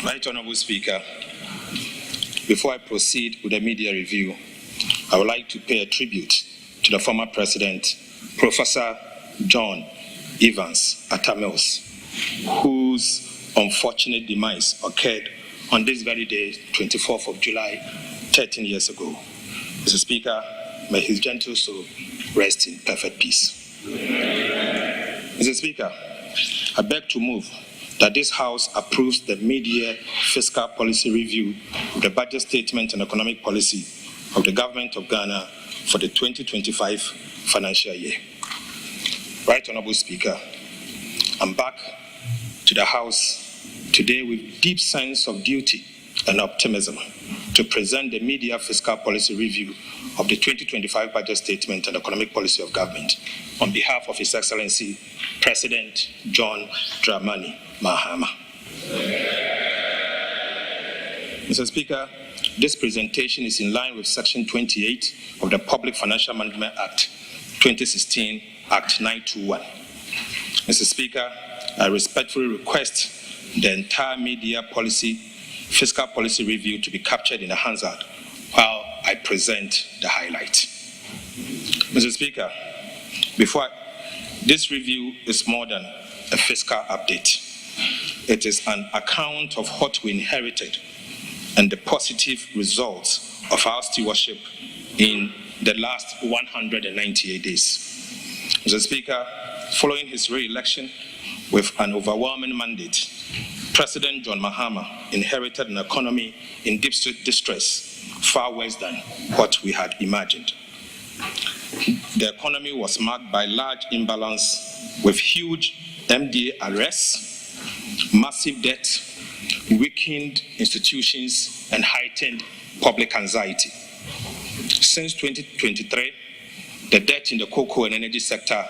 Right Honourable Speaker, before I proceed with the media review, I would like to pay a tribute to the former President, Professor John Evans Atta Mills, whose unfortunate demise occurred on this very day, 24th of July, 13 years ago. Mr. Speaker, may his gentle soul rest in perfect peace. Mr. Speaker, I beg to move that this House approves the mid-year fiscal policy review of the budget statement and economic policy of the Government of Ghana for the 2025 financial year. Right Honourable Speaker, I'm back to the House today with deep sense of duty and optimism to present the mid-year fiscal policy review of the 2025 budget statement and economic policy of government on behalf of His Excellency President John Dramani Mahama. Mr. Speaker, this presentation is in line with Section 28 of the Public Financial Management Act 2016, Act 921. Mr. Speaker, I respectfully request the entire mid-year fiscal policy review to be captured in a Hansard while I present the highlights. Mr. Speaker, this review is more than a fiscal update. It is an account of what we inherited and the positive results of our stewardship in the last 198 days. Mr. Speaker, following his re-election with an overwhelming mandate, President John Mahama inherited an economy in deep distress, far worse than what we had imagined. The economy was marked by large imbalance with huge MDA arrests, massive debt, weakened institutions, and heightened public anxiety. Since 2023, the debt in the cocoa and energy sector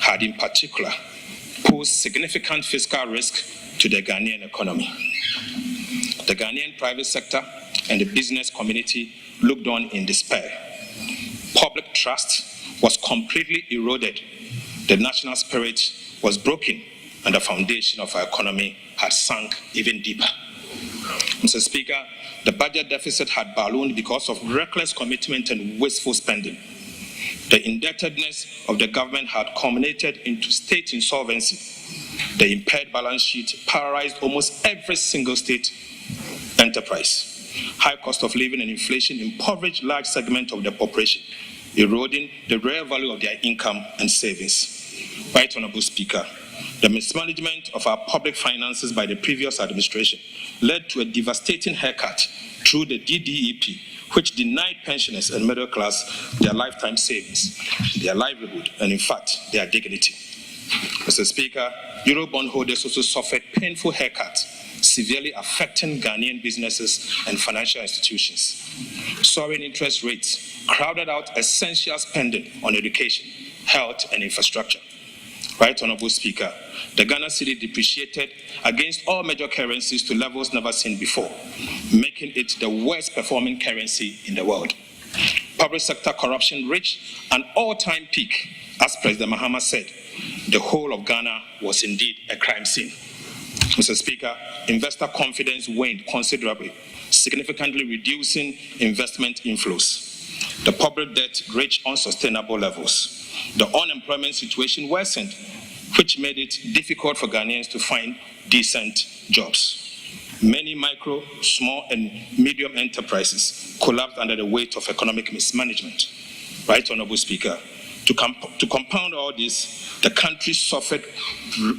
had in particular posed significant fiscal risk to the Ghanaian economy. The Ghanaian private sector and the business community looked on in despair. Public trust was completely eroded. The national spirit was broken, and the foundation of our economy had sunk even deeper. Mr. Speaker, the budget deficit had ballooned because of reckless commitment and wasteful spending. The indebtedness of the government had culminated into state insolvency. The impaired balance sheet paralyzed almost every single state enterprise. High cost of living and inflation impoverished large segments of the population, eroding the real value of their income and savings. Right Honourable Speaker, the mismanagement of our public finances by the previous administration led to a devastating haircut through the DDEP, which denied pensioners and middle class their lifetime savings, their livelihood, and in fact, their dignity. Mr. Speaker, Eurobond holders also suffered painful haircuts, severely affecting Ghanaian businesses and financial institutions. Soaring interest rates crowded out essential spending on education, health, and infrastructure. Right Honourable Speaker, the Ghana cedi depreciated against all major currencies to levels never seen before, making it the worst performing currency in the world. Public sector corruption reached an all-time peak. As President Mahama said, the whole of Ghana was indeed a crime scene. Mr. Speaker, investor confidence waned considerably, significantly reducing investment inflows. The public debt reached unsustainable levels. The unemployment situation worsened, which made it difficult for Ghanaians to find decent jobs. Many micro, small, and medium enterprises collapsed under the weight of economic mismanagement. Right Honourable Speaker, to compound all this, the country suffered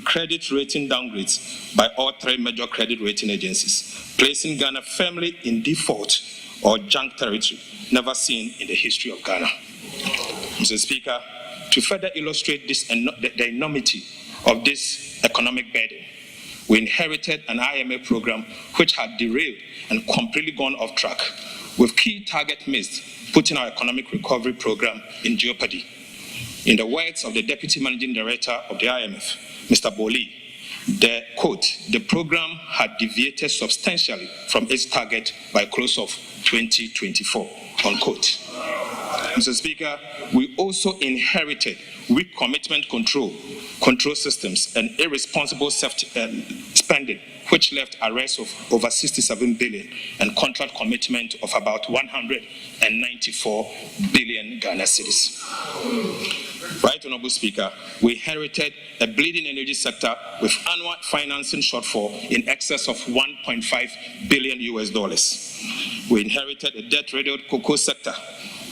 credit rating downgrades by all three major credit rating agencies, placing Ghana firmly in default or junk territory, never seen in the history of Ghana. Mr. Speaker, to further illustrate the enormity of this economic burden, we inherited an IMF program which had derailed and completely gone off track, with key targets missed, putting our economic recovery program in jeopardy. In the words of the Deputy Managing Director of the IMF, Mr. Boli, the program had deviated substantially from its target by close of 2024, unquote. Mr. Speaker, we also inherited weak commitment control systems and irresponsible spending, which left arrests of over 67 billion and contract commitment of about 194 billion Ghana cedis. Right, Honorable Speaker, we inherited a bleeding energy sector with annual financing shortfall in excess of $1.5 billion US. We inherited a debt-riddled cocoa sector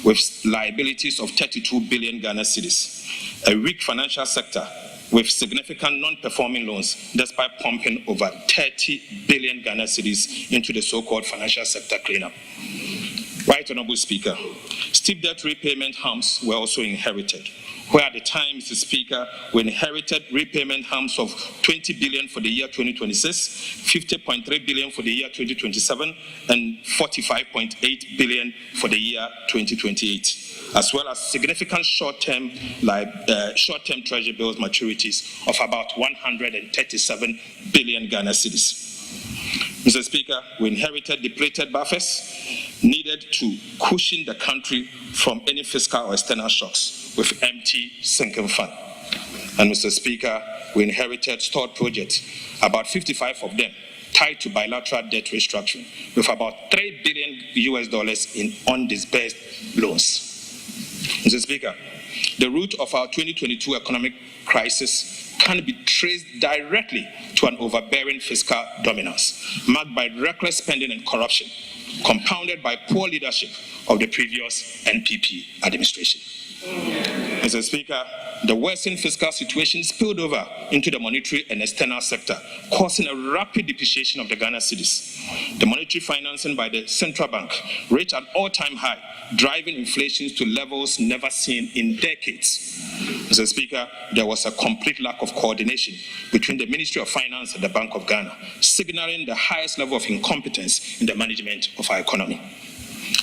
with liabilities of 32 billion Ghana cedis, a weak financial sector with significant non-performing loans despite pumping over 30 billion Ghana cedis into the so-called financial sector cleanup. Right, Honorable Speaker, steep debt repayment harms were also inherited, where at the time, Mr. Speaker, we inherited repayment harms of 20 billion for the year 2026, 50.3 billion for the year 2027, and 45.8 billion for the year 2028, as well as significant short-term treasury bills maturities of about 137 billion Ghana cedis. Mr. Speaker, we inherited depleted buffers needed to cushion the country from any fiscal or external shocks with empty sinking fund. And Mr. Speaker, we inherited stored projects, about 55 of them tied to bilateral debt restructuring, with about $3 billion US in undisbursed loans. Mr. Speaker, the root of our 2022 economic crisis can be traced directly to an overbearing fiscal dominance, marked by reckless spending and corruption, compounded by poor leadership of the previous NPP administration. Mr. Speaker, the worsened fiscal situation spilled over into the monetary and external sector, causing a rapid depreciation of the Ghana cedis. The monetary financing by the central bank reached an all-time high, driving inflation to levels never seen in decades. Mr. Speaker, there was a complete lack of coordination between the Ministry of Finance and the Bank of Ghana, signaling the highest level of incompetence in the management of our economy.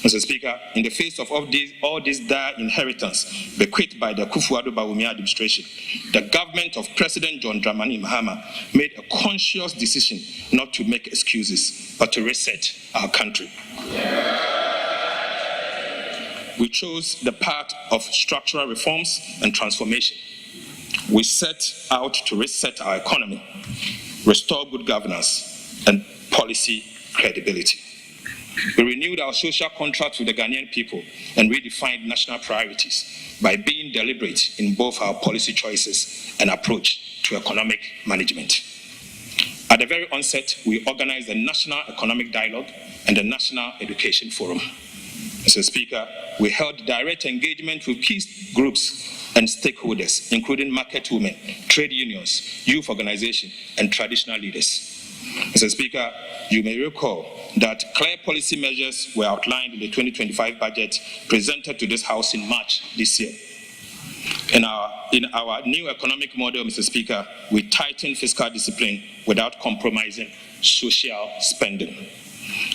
Mr. Speaker, in the face of all this dire inheritance bequeathed by the Kufuor Bawumia administration, the government of President John Dramani Mahama made a conscious decision not to make excuses, but to reset our country. We chose the path of structural reforms and transformation. We set out to reset our economy, restore good governance, and policy credibility. We renewed our social contract with the Ghanaian people and redefined national priorities by being deliberate in both our policy choices and approach to economic management. At the very onset, we organized the National Economic Dialogue and the National Education Forum. Mr. Speaker, we held direct engagement with key groups and stakeholders, including market women, trade unions, youth organizations, and traditional leaders. Mr. Speaker, you may recall that clear policy measures were outlined in the 2025 budget presented to this House in March this year. In our new economic model, Mr. Speaker, we tightened fiscal discipline without compromising social spending.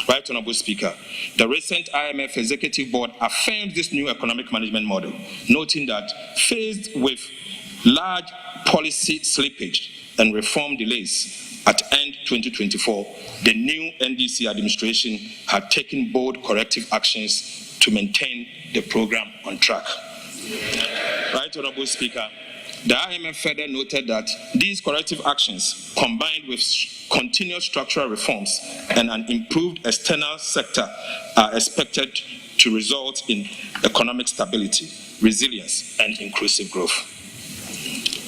Right, Honorable Speaker, the recent IMF Executive Board affirmed this new economic management model, noting that faced with large policy slippage and reform delays at end 2024, the new NDC administration had taken bold corrective actions to maintain the program on track. Right, Honorable Speaker, the IMF further noted that these corrective actions, combined with continuous structural reforms and an improved external sector, are expected to result in economic stability, resilience, and inclusive growth.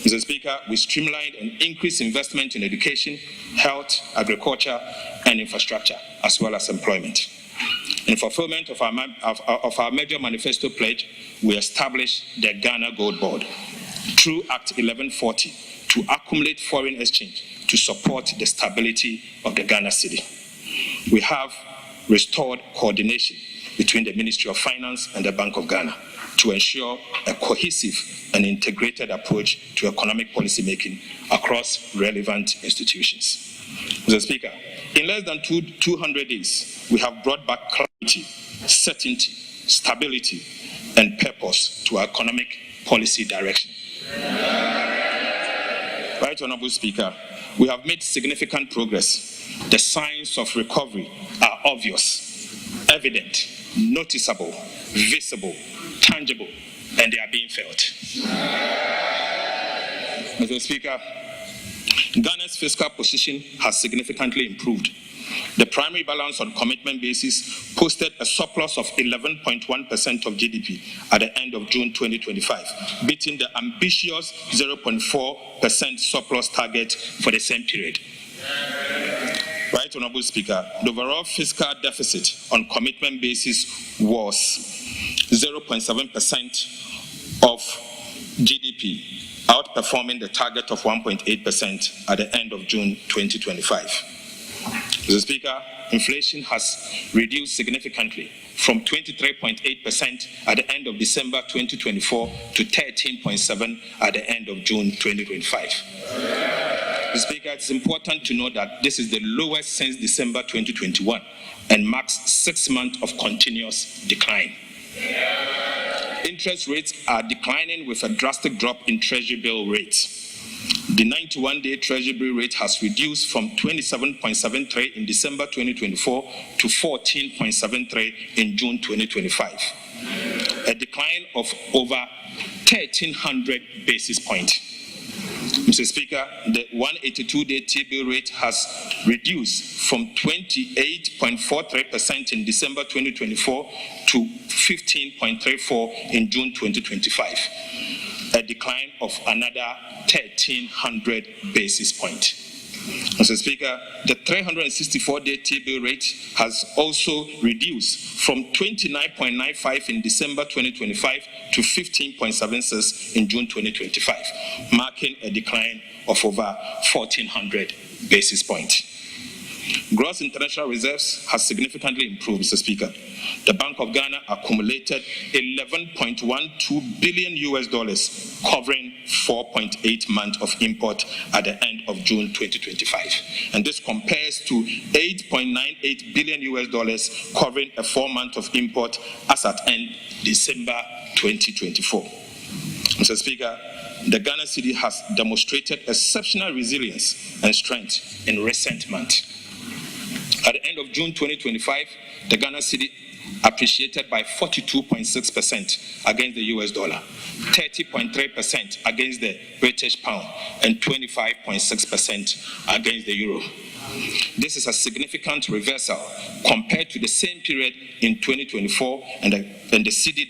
Mr. Speaker, we streamlined and increased investment in education, health, agriculture, and infrastructure, as well as employment. In fulfillment of our major manifesto pledge, we established the Ghana Gold Board through Act 1140 to accumulate foreign exchange to support the stability of the Ghana cedi. We have restored coordination between the Ministry of Finance and the Bank of Ghana to ensure a cohesive and integrated approach to economic policy making across relevant institutions. Mr. Speaker, in less than 200 days, we have brought back clarity, certainty, stability, and purpose to our economic policy direction. Right, Honorable Speaker, we have made significant progress. The signs of recovery are obvious, evident, noticeable, visible, tangible, tangible and they are being felt. Mr. Speaker, Ghana's fiscal position has significantly improved. The primary balance on commitment basis posted a surplus of 11.1% of GDP at the end of June 2025, beating the ambitious 0.4% surplus target for the same period. Right, Honorable Speaker, the overall fiscal deficit on commitment basis was 0.7% of GDP, outperforming the target of 1.8% at the end of June 2025. Mr. Speaker, inflation has reduced significantly from 23.8% at the end of December 2024 to 13.7% at the end of June 2025. Mr. Speaker, it's important to note that this is the lowest since December 2021 and marks 6 months of continuous decline. Interest rates are declining with a drastic drop in Treasury bill rates. The 91-day Treasury bill rate has reduced from 27.73 in December 2024 to 14.73 in June 2025, a decline of over 1,300 basis points. Mr. Speaker, the 182-day T-bill rate has reduced from 28.43% in December 2024 to 15.34 in June 2025, a decline of another 1,300 basis points. Mr. Speaker, the 364-day T-bill rate has also reduced from 29.95 in December 2025 to 15.76 in June 2025, marking a decline of over 1,400 basis points. Gross international reserves has significantly improved, Mr. Speaker. The Bank of Ghana accumulated $11.12 billion, covering 4.8 months of import at the end of June 2025. And this compares to $8.98 billion, covering a 4 month of import as at end December 2024. Mr. Speaker, the Ghana cedi has demonstrated exceptional resilience and strength in recent months. At the end of June 2025, the Ghana cedi appreciated by 42.6% against the US dollar, 30.3% against the British pound, and 25.6% against the euro. This is a significant reversal compared to the same period in 2024 when the cedi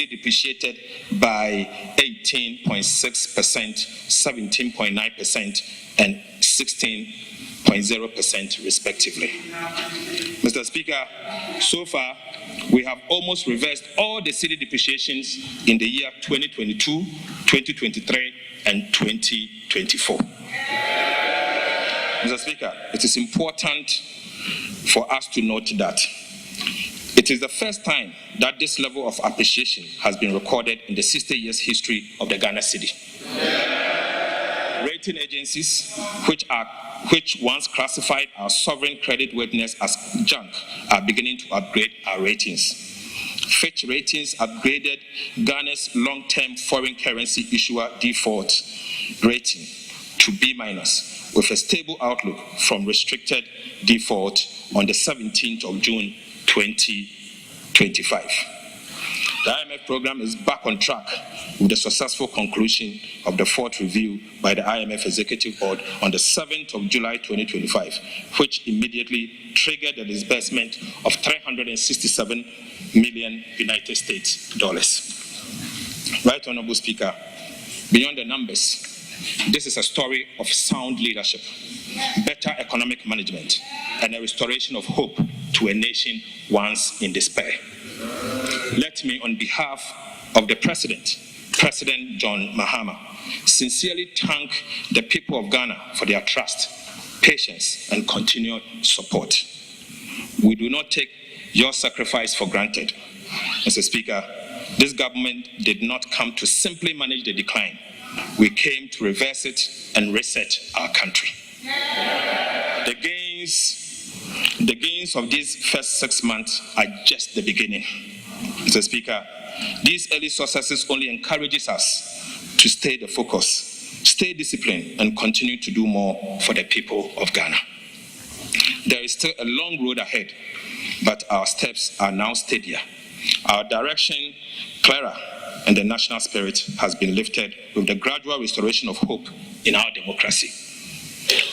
depreciated by 18.6%, 17.9%, and 16.0% respectively. Mr. Speaker, so far we have almost reversed all the cedi depreciations in the year 2022, 2023, and 2024. Mr. Speaker, it is important for us to note that it is the first time that this level of appreciation has been recorded in the 60 years history of the Ghana cedi. Rating agencies, which once classified our sovereign creditworthiness as junk, are beginning to upgrade our ratings. Fitch Ratings upgraded Ghana's long-term foreign currency issuer default rating to B- with a stable outlook from restricted default on the 17th of June 2025. The IMF program is back on track with the successful conclusion of the fourth review by the IMF Executive Board on the 7th of July 2025, which immediately triggered the disbursement of $367 million United States dollars. Right, Honorable Speaker, beyond the numbers, this is a story of sound leadership, better economic management, and a restoration of hope to a nation once in despair. Let me, on behalf of the President John Mahama, sincerely thank the people of Ghana for their trust, patience, and continued support. We do not take your sacrifice for granted. Mr. Speaker, this government did not come to simply manage the decline. We came to reverse it and reset our country. The gains of these first 6 months are just the beginning. Mr. Speaker, these early successes only encourages us to stay the focus, stay disciplined, and continue to do more for the people of Ghana. There is still a long road ahead, but our steps are now steadier, Our direction, clearer, and the national spirit has been lifted with the gradual restoration of hope in our democracy.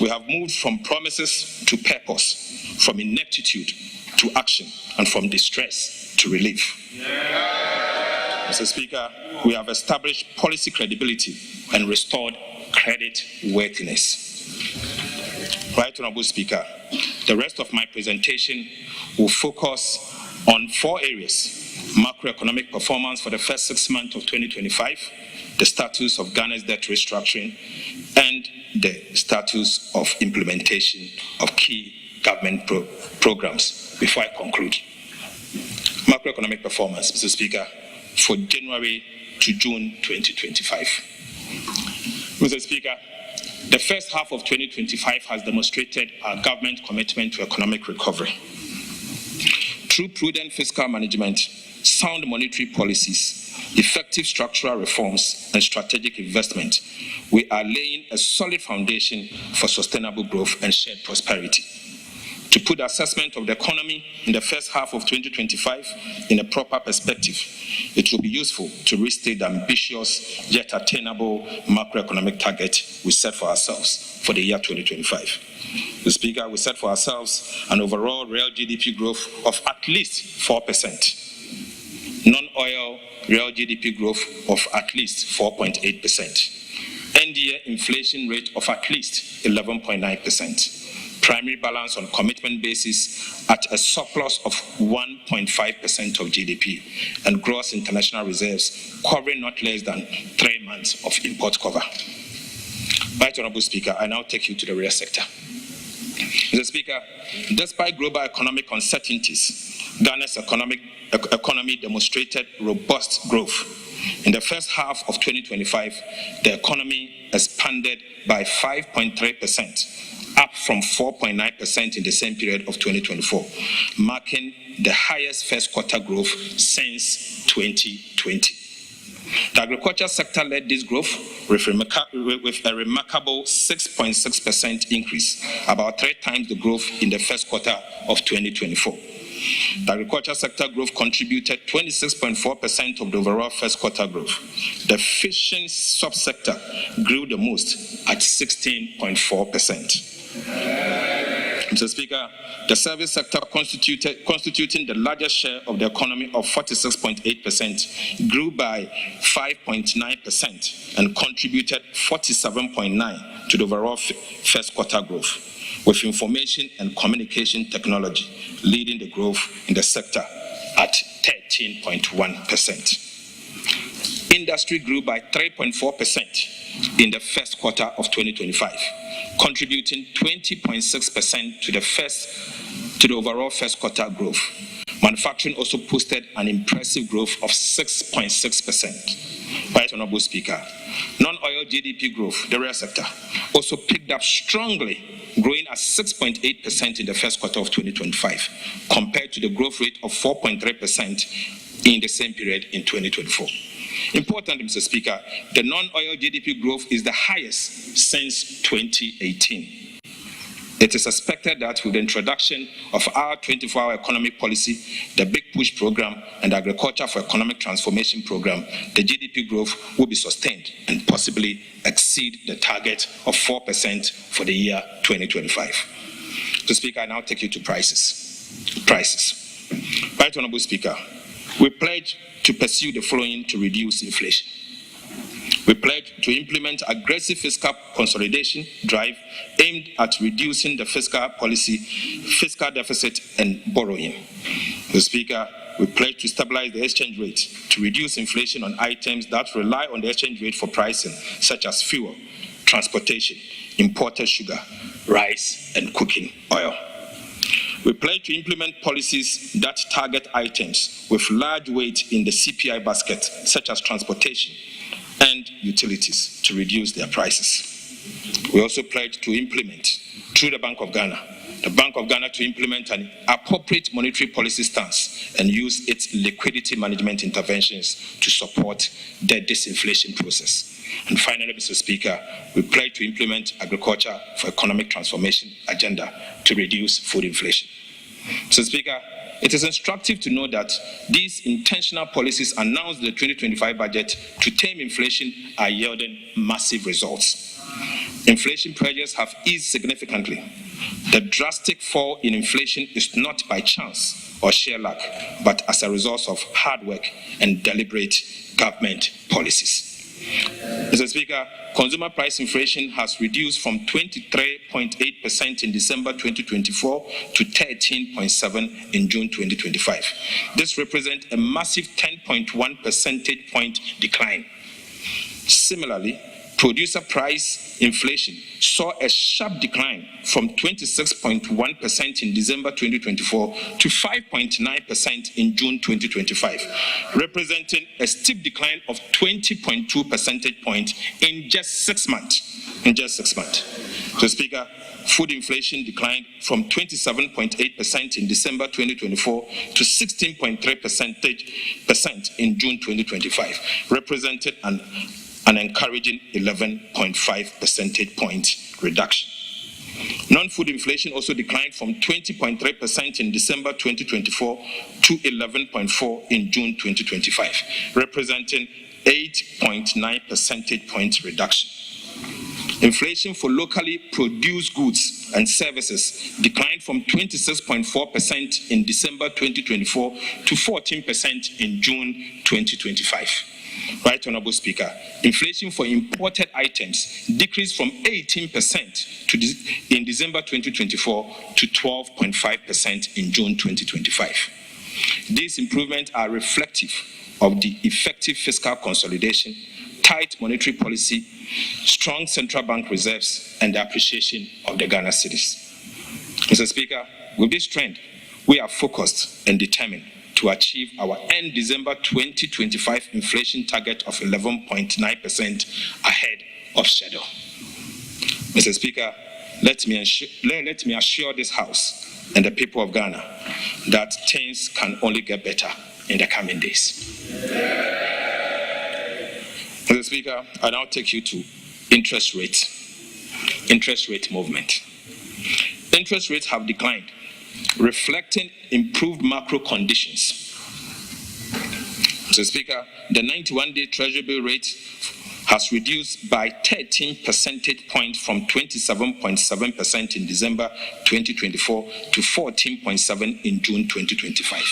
We have moved from promises to purpose, from ineptitude to action, and from distress to relief. Mr. Speaker, we have established policy credibility and restored credit worthiness. Right Honorable Speaker, the rest of my presentation will focus on 4 areas: macroeconomic performance for the first 6 months of 2025, the status of Ghana's debt restructuring, and the status of implementation of key government programs. Before I conclude, macroeconomic performance, Mr. Speaker, for January to June 2025. Mr. Speaker, the first half of 2025 has demonstrated our government commitment to economic recovery. Through prudent fiscal management, sound monetary policies, effective structural reforms, and strategic investment, we are laying a solid foundation for sustainable growth and shared prosperity. To put the assessment of the economy in the first half of 2025 in a proper perspective, it will be useful to restate the ambitious yet attainable macroeconomic target we set for ourselves for the year 2025. Mr. Speaker, we set for ourselves an overall real GDP growth of at least 4%, non-oil real GDP growth of at least 4.8%, NDA inflation rate of at least 11.9%, primary balance on commitment basis at a surplus of 1.5% of GDP, and gross international reserves covering not less than 3 months of import cover. Right Honorable Speaker, I now take you to the real sector. Mr. Speaker, despite global economic uncertainties, Ghana's economy demonstrated robust growth. In the first half of 2025, the economy expanded by 5.3%, up from 4.9% in the same period of 2024, marking the highest first quarter growth since 2020. The agriculture sector led this growth with a remarkable 6.6% increase, about 3 times the growth in the first quarter of 2024. The agriculture sector growth contributed 26.4% of the overall first quarter growth. The fishing subsector grew the most at 16.4%. Mr. Speaker, the service sector constituting the largest share of the economy of 46.8% grew by 5.9% and contributed 47.9% to the overall first quarter growth, with information and communication technology leading the growth in the sector at 13.1%. Industry grew by 3.4% in the first quarter of 2025, contributing 20.6% to the overall first quarter growth. Manufacturing also posted an impressive growth of 6.6%. Right Honorable Speaker, non-oil GDP growth, the real sector, also picked up strongly, growing at 6.8% in the first quarter of 2025, compared to the growth rate of 4.3% in the same period in 2024. Importantly, Mr. Speaker, the non-oil GDP growth is the highest since 2018. It is expected that with the introduction of our 24-hour economic policy, the Big Push program, and the Agriculture for Economic Transformation program, the GDP growth will be sustained and possibly exceed the target of 4% for the year 2025. Mr. Speaker, I now take you to prices. Right Honorable Speaker, we pledge to pursue the following to reduce inflation. We pledge to implement aggressive fiscal consolidation drive aimed at reducing the fiscal deficit and borrowing. Mr. Speaker, we pledge to stabilize the exchange rate to reduce inflation on items that rely on the exchange rate for pricing, such as fuel, transportation, imported sugar, rice, and cooking oil. We pledge to implement policies that target items with large weight in the CPI basket, such as transportation and utilities, to reduce their prices. We also pledge to implement, through the Bank of Ghana, to implement an appropriate monetary policy stance and use its liquidity management interventions to support the disinflation process. And finally, Mr. Speaker, we pledge to implement agriculture for economic transformation agenda to reduce food inflation. Mr. Speaker, it is instructive to note that these intentional policies announced in the 2025 budget to tame inflation are yielding massive results. Inflation pressures have eased significantly. The drastic fall in inflation is not by chance or sheer luck, but as a result of hard work and deliberate government policies. Mr. Speaker, consumer price inflation has reduced from 23.8% in December 2024 to 13.7% in June 2025. This represents a massive 10.1 percentage point decline. Similarly, producer price inflation saw a sharp decline from 26.1% in December 2024 to 5.9% in June 2025, representing a steep decline of 20.2 percentage points in just 6 months. So, Speaker, food inflation declined from 27.8% in December 2024 to 16.3% in June 2025, representing an encouraging 11.5 percentage point reduction. Non-food inflation also declined from 20.3% in December 2024 to 11.4% in June 2025, representing 8.9 percentage point reduction. Inflation for locally produced goods and services declined from 26.4% in December 2024 to 14% in June 2025. Right, Honorable Speaker, inflation for imported items decreased from 18% in December 2024 to 12.5% in June 2025. These improvements are reflective of the effective fiscal consolidation, tight monetary policy, strong central bank reserves, and the appreciation of the Ghana cedis. Mr. Speaker, with this trend, we are focused and determined to achieve our end December 2025 inflation target of 11.9% ahead of schedule. Mr. Speaker, let me assure this House and the people of Ghana that things can only get better in the coming days. Mr. Speaker, I now take you to interest rate movement. Interest rates have declined, reflecting improved macro conditions. Mr. Speaker, the 91-day Treasury bill rate has reduced by 13 percentage points from 27.7% in December 2024 to 14.7% in June 2025.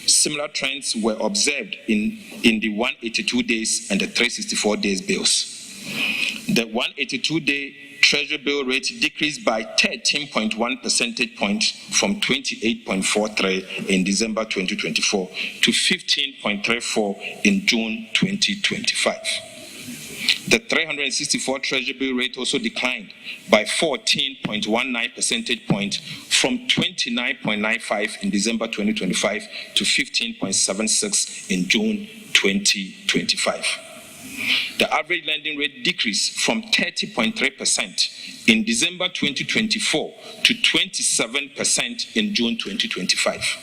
Similar trends were observed in the 182 days and the 364 days bills. The 182-day Treasury bill rate decreased by 13.1 percentage points from 28.43% in December 2024 to 15.34% in June 2025. The 364 Treasury bill rate also declined by 14.19 percentage points from 29.95% in December 2025 to 15.76% in June 2025. The average lending rate decreased from 30.3% in December 2024 to 27% in June 2025.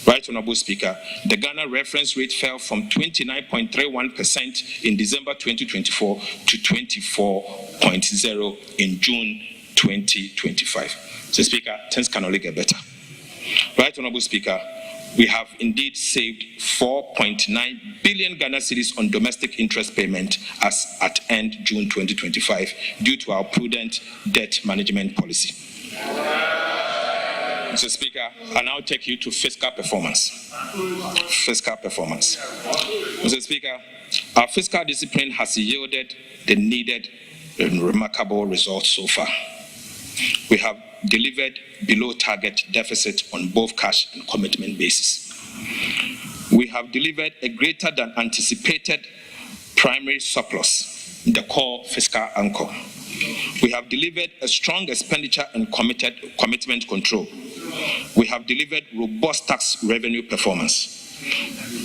Right, Honorable Speaker, the Ghana reference rate fell from 29.31% in December 2024 to 24.0% in June 2025. So, Speaker, things can only get better. Right, Honorable Speaker, we have indeed saved 4.9 billion Ghana cedis on domestic interest payment as at end June 2025 due to our prudent debt management policy. Mr. Speaker, I now take you to fiscal performance. Mr. Speaker, our fiscal discipline has yielded the needed and remarkable results so far. We have delivered below target deficit on both cash and commitment basis. We have delivered a greater than anticipated primary surplus, the core fiscal anchor. We have delivered a strong expenditure and commitment control. We have delivered robust tax revenue performance.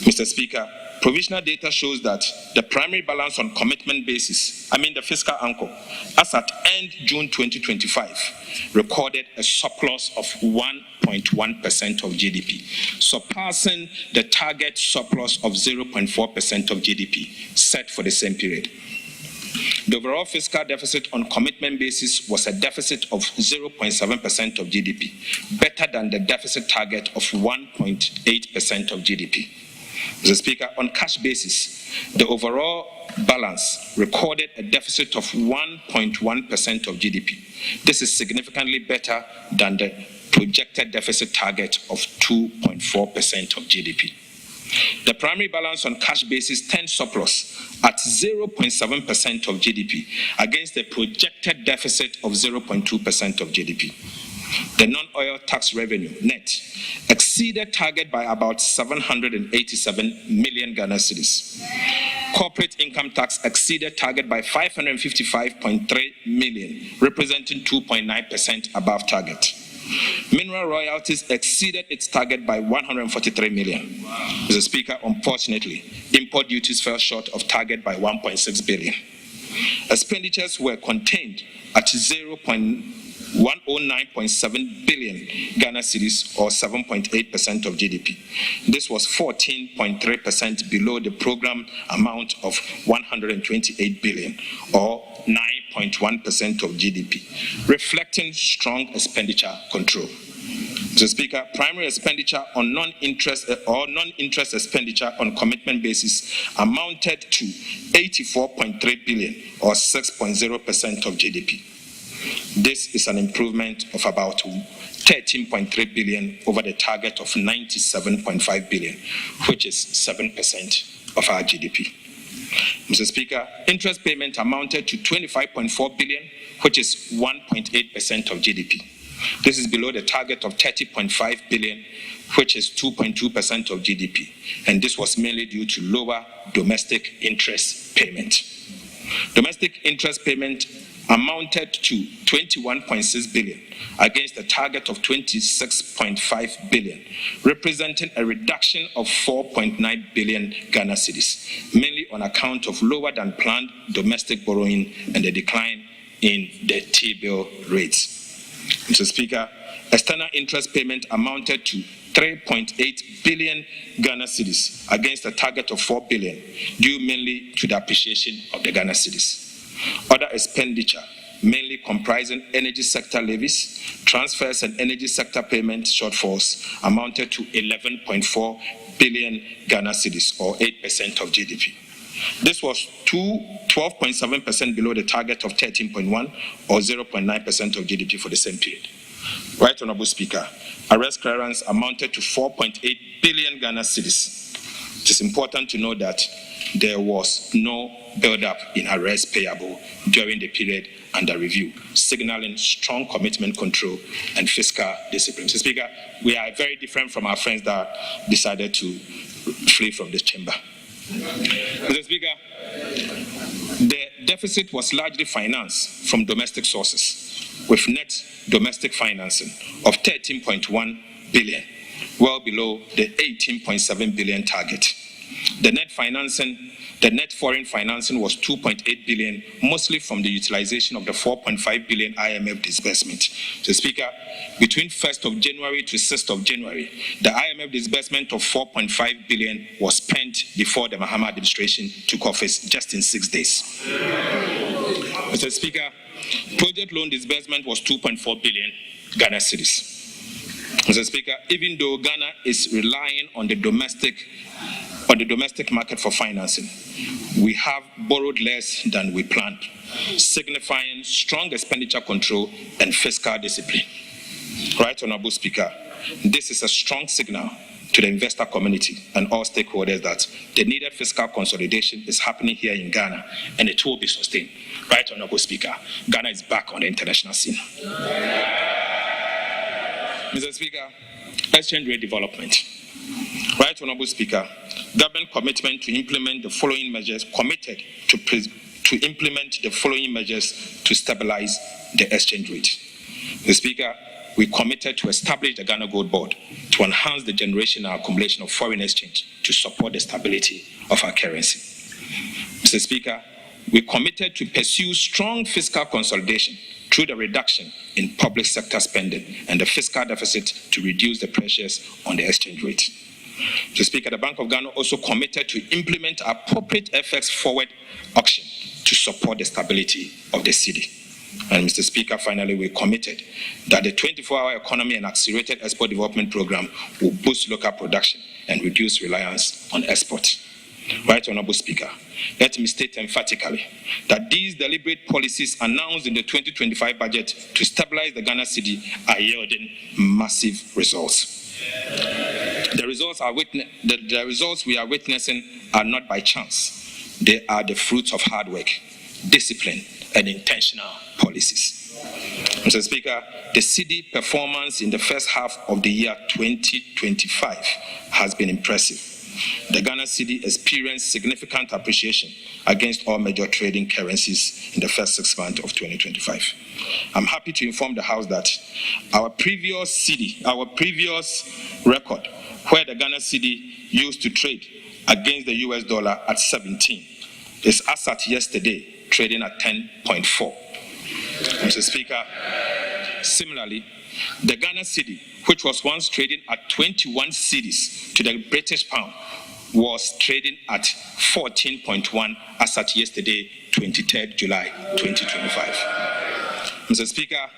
Mr. Speaker, provisional data shows that the primary balance on commitment basis, the fiscal anchor, as at end June 2025, recorded a surplus of 1.1% of GDP, surpassing the target surplus of 0.4% of GDP set for the same period. The overall fiscal deficit on commitment basis was a deficit of 0.7% of GDP, better than the deficit target of 1.8% of GDP. Mr. Speaker, on cash basis, the overall balance recorded a deficit of 1.1% of GDP. This is significantly better than the projected deficit target of 2.4% of GDP. The primary balance on cash basis turned surplus at 0.7% of GDP against the projected deficit of 0.2% of GDP. The non-oil tax revenue, net, exceeded target by about 787 million Ghana cedis. Corporate income tax exceeded target by 555.3 million, representing 2.9% above target. Mineral royalties exceeded its target by 143 million. Mr. Speaker, unfortunately, import duties fell short of target by 1.6 billion. Expenditures were contained at 109.7 billion Ghana cedis, or 7.8% of GDP. This was 14.3% below the program amount of 128 billion, or 9.1% of GDP, reflecting strong expenditure control. Mr. Speaker, primary expenditure on non-interest expenditure on commitment basis amounted to 84.3 billion, or 6.0% of GDP. This is an improvement of about 13.3 billion over the target of 97.5 billion, which is 7% of our GDP. Mr. Speaker, interest payment amounted to 25.4 billion, which is 1.8% of GDP. This is below the target of 30.5 billion, which is 2.2% of GDP, and this was mainly due to lower domestic interest payment. Domestic interest payment amounted to 21.6 billion against a target of 26.5 billion, representing a reduction of 4.9 billion Ghana cedis, mainly on account of lower than planned domestic borrowing and the decline in the T-bill rates. Mr. Speaker, external interest payment amounted to 3.8 billion Ghana cedis against a target of 4 billion, due mainly to the appreciation of the Ghana cedis. Other expenditure, mainly comprising energy sector levies, transfers and energy sector payment shortfalls, amounted to 11.4 billion Ghana cedis, or 8% of GDP. This was 12.7% below the target of 13.1 or 0.9% of GDP for the same period. Right Honorable Speaker, arrest clearance amounted to 4.8 billion Ghana cedis. It is important to know that there was no build-up in arrests payable during the period under review, signaling strong commitment control and fiscal discipline. Mr. Speaker, we are very different from our friends that decided to flee from this chamber. Mr. Speaker, the deficit was largely financed from domestic sources, with net domestic financing of 13.1 billion, well below the 18.7 billion target. The net foreign financing was 2.8 billion, mostly from the utilization of the 4.5 billion IMF disbursement. So, Speaker, between 1st of January to 6th of January, the IMF disbursement of 4.5 billion was spent before the Mahama administration took office, just in 6 days. Mr. Speaker, project loan disbursement was 2.4 billion Ghana cedis. Mr. Speaker, even though Ghana is relying on the domestic market for financing, we have borrowed less than we planned, signifying strong expenditure control and fiscal discipline. Right Honorable Speaker, this is a strong signal to the investor community and all stakeholders that the needed fiscal consolidation is happening here in Ghana, and it will be sustained. Right Honorable Speaker, Ghana is back on the international scene. Mr. Speaker, exchange rate development. Right Honorable Speaker, government commitment to implement the following measures to implement the following measures to stabilize the exchange rate. Mr. Speaker, we committed to establish the Ghana Gold Board to enhance the generation and accumulation of foreign exchange to support the stability of our currency. Mr. Speaker, we committed to pursue strong fiscal consolidation through the reduction in public sector spending and the fiscal deficit to reduce the pressures on the exchange rate. Mr. Speaker, the Bank of Ghana also committed to implement appropriate FX forward auction to support the stability of the city. And Mr. Speaker, finally, we committed that the 24-hour economy and accelerated export development program will boost local production and reduce reliance on export. Right, Honorable Speaker, let me state emphatically that these deliberate policies announced in the 2025 budget to stabilize the Ghana cedi are yielding massive results. The results we are witnessing are not by chance. They are the fruits of hard work, discipline, and intentional policies. Mr. Speaker, the cedi performance in the first half of the year 2025 has been impressive. The Ghana cedi experienced significant appreciation against all major trading currencies in the first 6 months of 2025. I'm happy to inform the House that our previous record, where the Ghana cedi used to trade against the US dollar at 17, is as at yesterday trading at 10.4. Mr. Speaker, similarly, the Ghana cedi, which was once trading at 21 cedis to the British pound, was trading at 14.1 as at yesterday, 23rd July 2025. Mr. Speaker,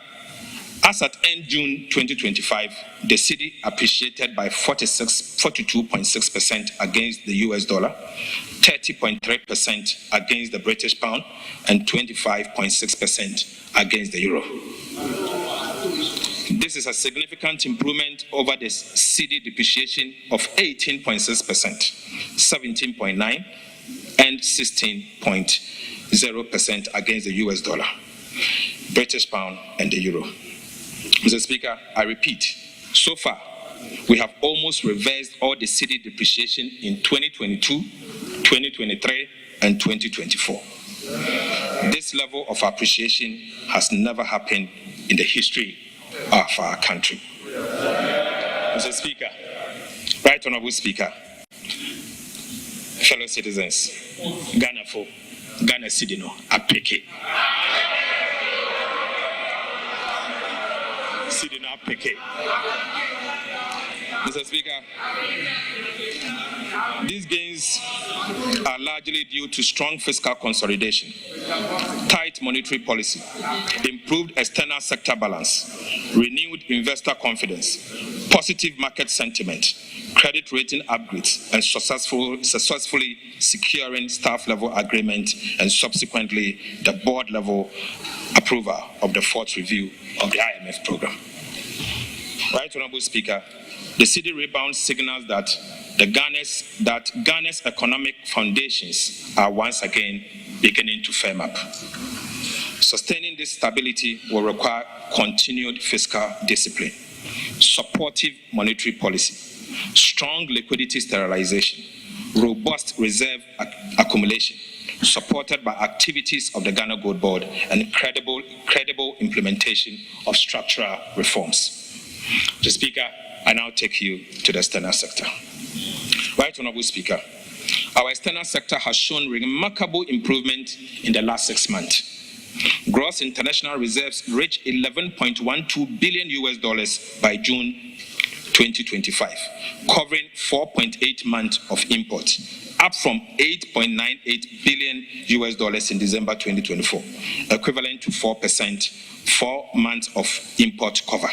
as at end June 2025, the cedi appreciated by 42.6% against the US dollar, 30.3% against the British pound, and 25.6% against the euro. This is a significant improvement over the cedi depreciation of 18.6%, 17.9%, and 16.0% against the US dollar, British pound, and the euro. Mr. Speaker, I repeat, so far, we have almost reversed all the cedi depreciation in 2022, 2023, and 2024. This level of appreciation has never happened in the history of our country. Mr. Speaker, Right Honorable Speaker, fellow citizens, Ghana cedi no apeke. Cedi no apeke. Mr. Speaker, these gains are largely due to strong fiscal consolidation, tight monetary policy, improved external sector balance, renewed investor confidence, positive market sentiment, credit rating upgrades, and successfully securing staff-level agreement and subsequently the board-level approval of the fourth review of the IMF program. Right Honorable Speaker, the cedi rebound signals that Ghana's economic foundations are once again beginning to firm up. Sustaining this stability will require continued fiscal discipline, supportive monetary policy, strong liquidity sterilization, robust reserve accumulation, supported by activities of the Ghana Gold Board and credible implementation of structural reforms. Mr. Speaker, I now take you to the external sector. Right Honorable Speaker, our external sector has shown remarkable improvement in the last 6 months. Gross international reserves reached $11.12 billion by June 2025, covering 4.8 months of imports, up from $8.98 billion in December 2024, equivalent to 4 months of import cover.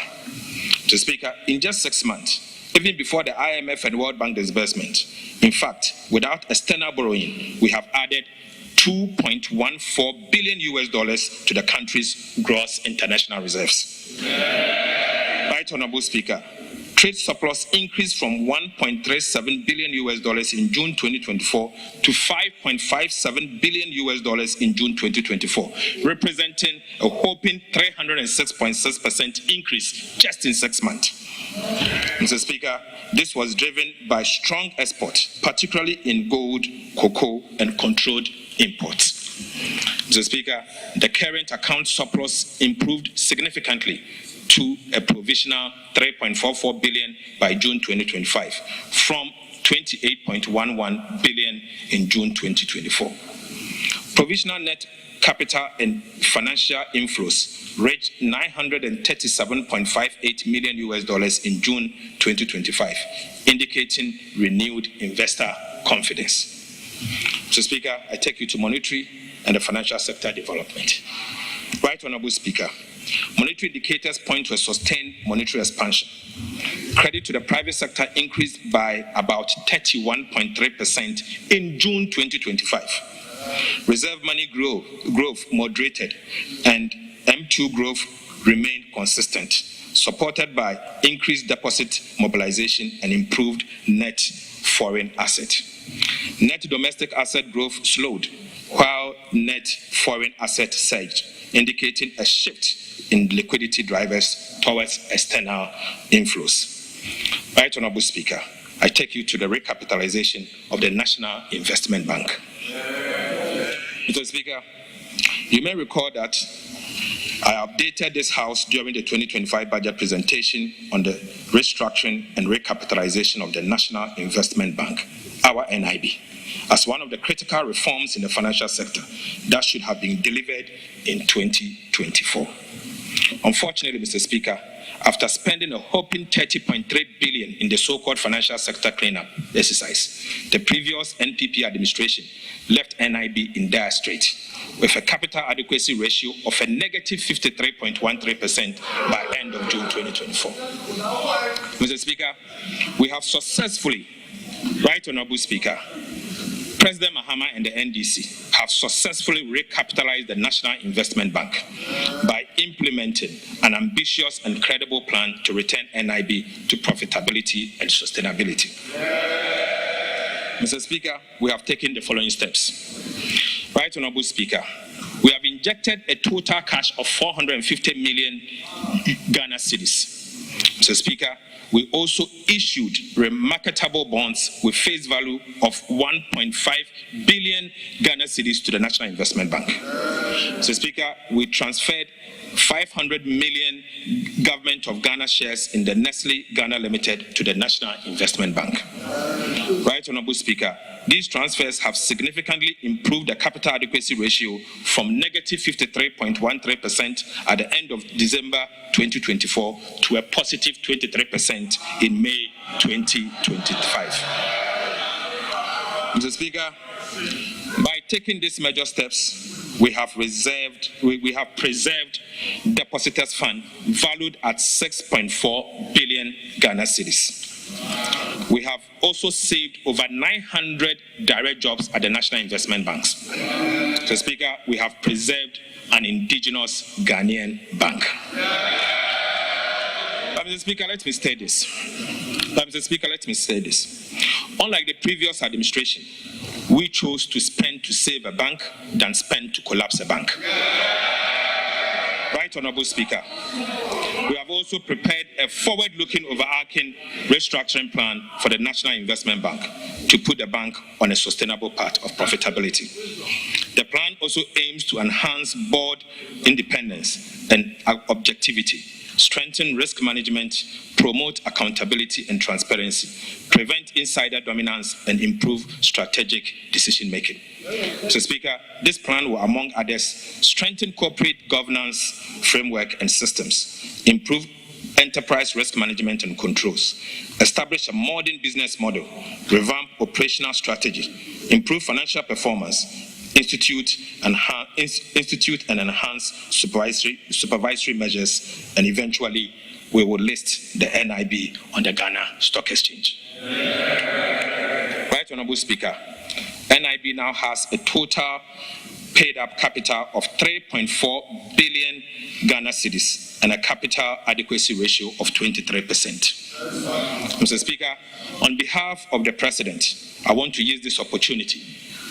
Mr. Speaker, in just 6 months, even before the IMF and World Bank disbursement, in fact, without external borrowing, we have added $2.14 billion to the country's gross international reserves. Right Honorable Speaker, trade surplus increased from $1.37 billion in June 2024 to $5.57 billion in June 2024, representing a whopping 306.6% increase just in 6 months. Mr. Speaker, this was driven by strong exports, particularly in gold, cocoa, and controlled imports. Mr. Speaker, the current account surplus improved significantly to a provisional $3.44 billion by June 2025 from $28.11 billion in June 2024. Provisional net capital and financial inflows reached $937.58 million in June 2025, indicating renewed investor confidence. Mr. Speaker, I take you to monetary and the financial sector development. Right Honorable Speaker, monetary indicators point to a sustained monetary expansion. Credit to the private sector increased by about 31.3% in June 2025. Reserve money growth moderated, and M2 growth remained consistent, supported by increased deposit mobilization and improved net foreign asset. Net domestic asset growth slowed, while net foreign asset surged, indicating a shift in liquidity drivers towards external inflows. Right Honorable Speaker, I take you to the recapitalization of the National Investment Bank. Mr. Speaker, you may recall that I updated this House during the 2025 budget presentation on the restructuring and recapitalization of the National Investment Bank, our NIB, as one of the critical reforms in the financial sector that should have been delivered in 2024. Unfortunately, Mr. Speaker, after spending a whopping 30.3 billion in the so-called financial sector cleanup exercise, the previous NPP administration left NIB in dire strait, with a capital adequacy ratio of a negative 53.13% by end of June 2024. Mr. Speaker, we have successfully, Right Honorable Speaker, President Mahama and the NDC have successfully recapitalized the National Investment Bank by implementing an ambitious and credible plan to return NIB to profitability and sustainability. Mr. Speaker, we have taken the following steps. Right Honorable Speaker, we have injected a total cash of 450 million Ghana cedis. Mr. Speaker, we also issued remarkable bonds with face value of 1.5 billion Ghana cedis to the National Investment Bank. Mr. Speaker, we transferred 500 million Government of Ghana shares in the Nestle Ghana Limited to the National Investment Bank. Right Honorable Speaker, these transfers have significantly improved the capital adequacy ratio from negative 53.13% at the end of December 2024 to a positive 23% in May 2025. Mr. Speaker, by taking these major steps, we have preserved depositors' fund valued at 6.4 billion Ghana cedis. We have also saved over 900 direct jobs at the National Investment Banks. Mr. Speaker, we have preserved an indigenous Ghanaian bank. Mr. Speaker, let me say this. Unlike the previous administration, we chose to spend to save a bank than spend to collapse a bank. Right Honorable Speaker, we have also prepared a forward-looking, overarching restructuring plan for the National Investment Bank to put the bank on a sustainable path of profitability. The plan also aims to enhance board independence and objectivity, strengthen risk management, promote accountability and transparency, prevent insider dominance, and improve strategic decision-making. Mr. Speaker, this plan will, among others, strengthen corporate governance framework and systems, improve enterprise risk management and controls, establish a modern business model, revamp operational strategy, improve financial performance, institute and enhance supervisory measures, and eventually we will list the NIB on the Ghana Stock Exchange. Right Honorable Speaker, NIB now has a total paid-up capital of 3.4 billion Ghana cedis and a capital adequacy ratio of 23%. Mr. Speaker, on behalf of the President, I want to use this opportunity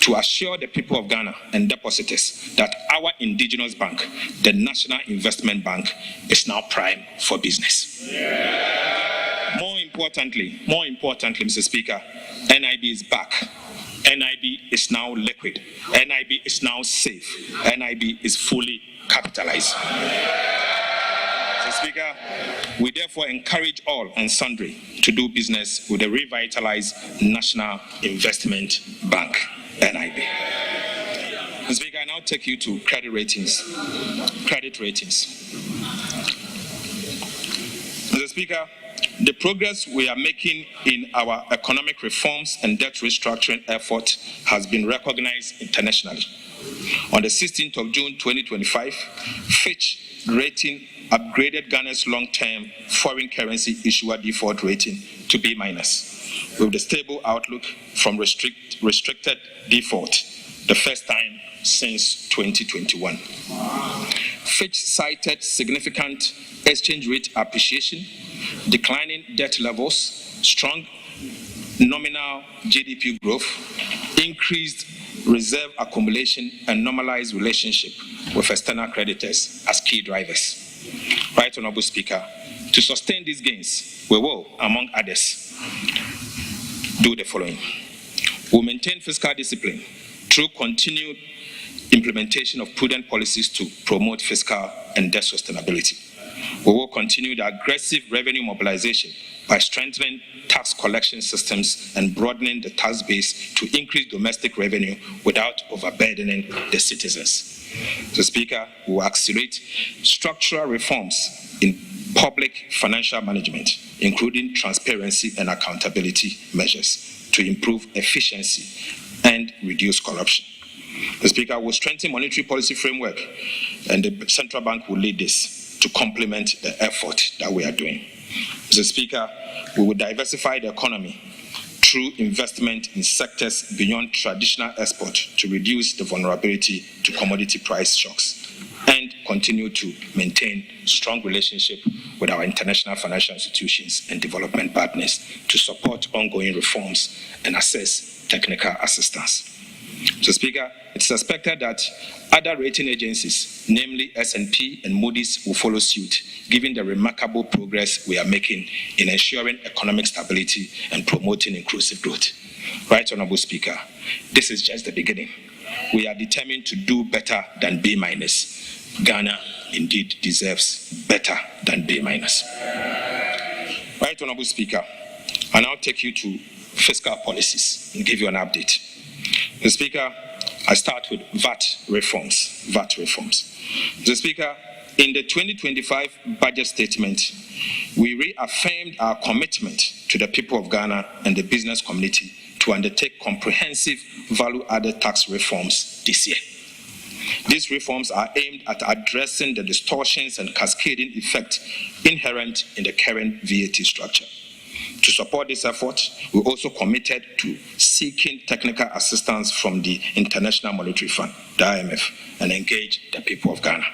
to assure the people of Ghana and depositors that our indigenous bank, the National Investment Bank, is now prime for business. Yeah. More importantly, Mr. Speaker, NIB is back. NIB is now liquid. NIB is now safe. NIB is fully capitalized. Mr. Speaker, we therefore encourage all and sundry to do business with the revitalized National Investment Bank, NIB. Mr. Speaker, I now take you to credit ratings. Mr. Speaker, the progress we are making in our economic reforms and debt restructuring effort has been recognized internationally. On the 16th of June 2025, Fitch Rating upgraded Ghana's long-term foreign currency issuer default rating to B-, with the stable outlook from restricted default, the first time since 2021. Fitch cited significant exchange rate appreciation, declining debt levels, strong nominal GDP growth, increased reserve accumulation, and normalized relationship with external creditors as key drivers. Right Honorable Speaker, to sustain these gains, we will, among others, do the following. We'll maintain fiscal discipline through continued implementation of prudent policies to promote fiscal and debt sustainability. We will continue the aggressive revenue mobilization by strengthening tax collection systems and broadening the tax base to increase domestic revenue without overburdening the citizens. So, Speaker, we will accelerate structural reforms in public financial management, including transparency and accountability measures to improve efficiency and reduce corruption. The Speaker will strengthen monetary policy framework, and the Central Bank will lead this to complement the effort that we are doing. Mr. Speaker, we will diversify the economy through investment in sectors beyond traditional export to reduce the vulnerability to commodity price shocks and continue to maintain strong relationship with our international financial institutions and development partners to support ongoing reforms and assess technical assistance. Mr. Speaker, it's suspected that other rating agencies, namely S&P and Moody's, will follow suit, given the remarkable progress we are making in ensuring economic stability and promoting inclusive growth. Right Honorable Speaker, this is just the beginning. We are determined to do better than B-. Ghana indeed deserves better than B-. Right Honorable Speaker, I now take you to fiscal policies and give you an update. Mr. Speaker, I start with VAT reforms. Mr. Speaker, in the 2025 budget statement, we reaffirmed our commitment to the people of Ghana and the business community to undertake comprehensive value-added tax reforms this year. These reforms are aimed at addressing the distortions and cascading effect inherent in the current VAT structure. To support this effort, we also committed to seeking technical assistance from the International Monetary Fund, the IMF, and engage the people of Ghana.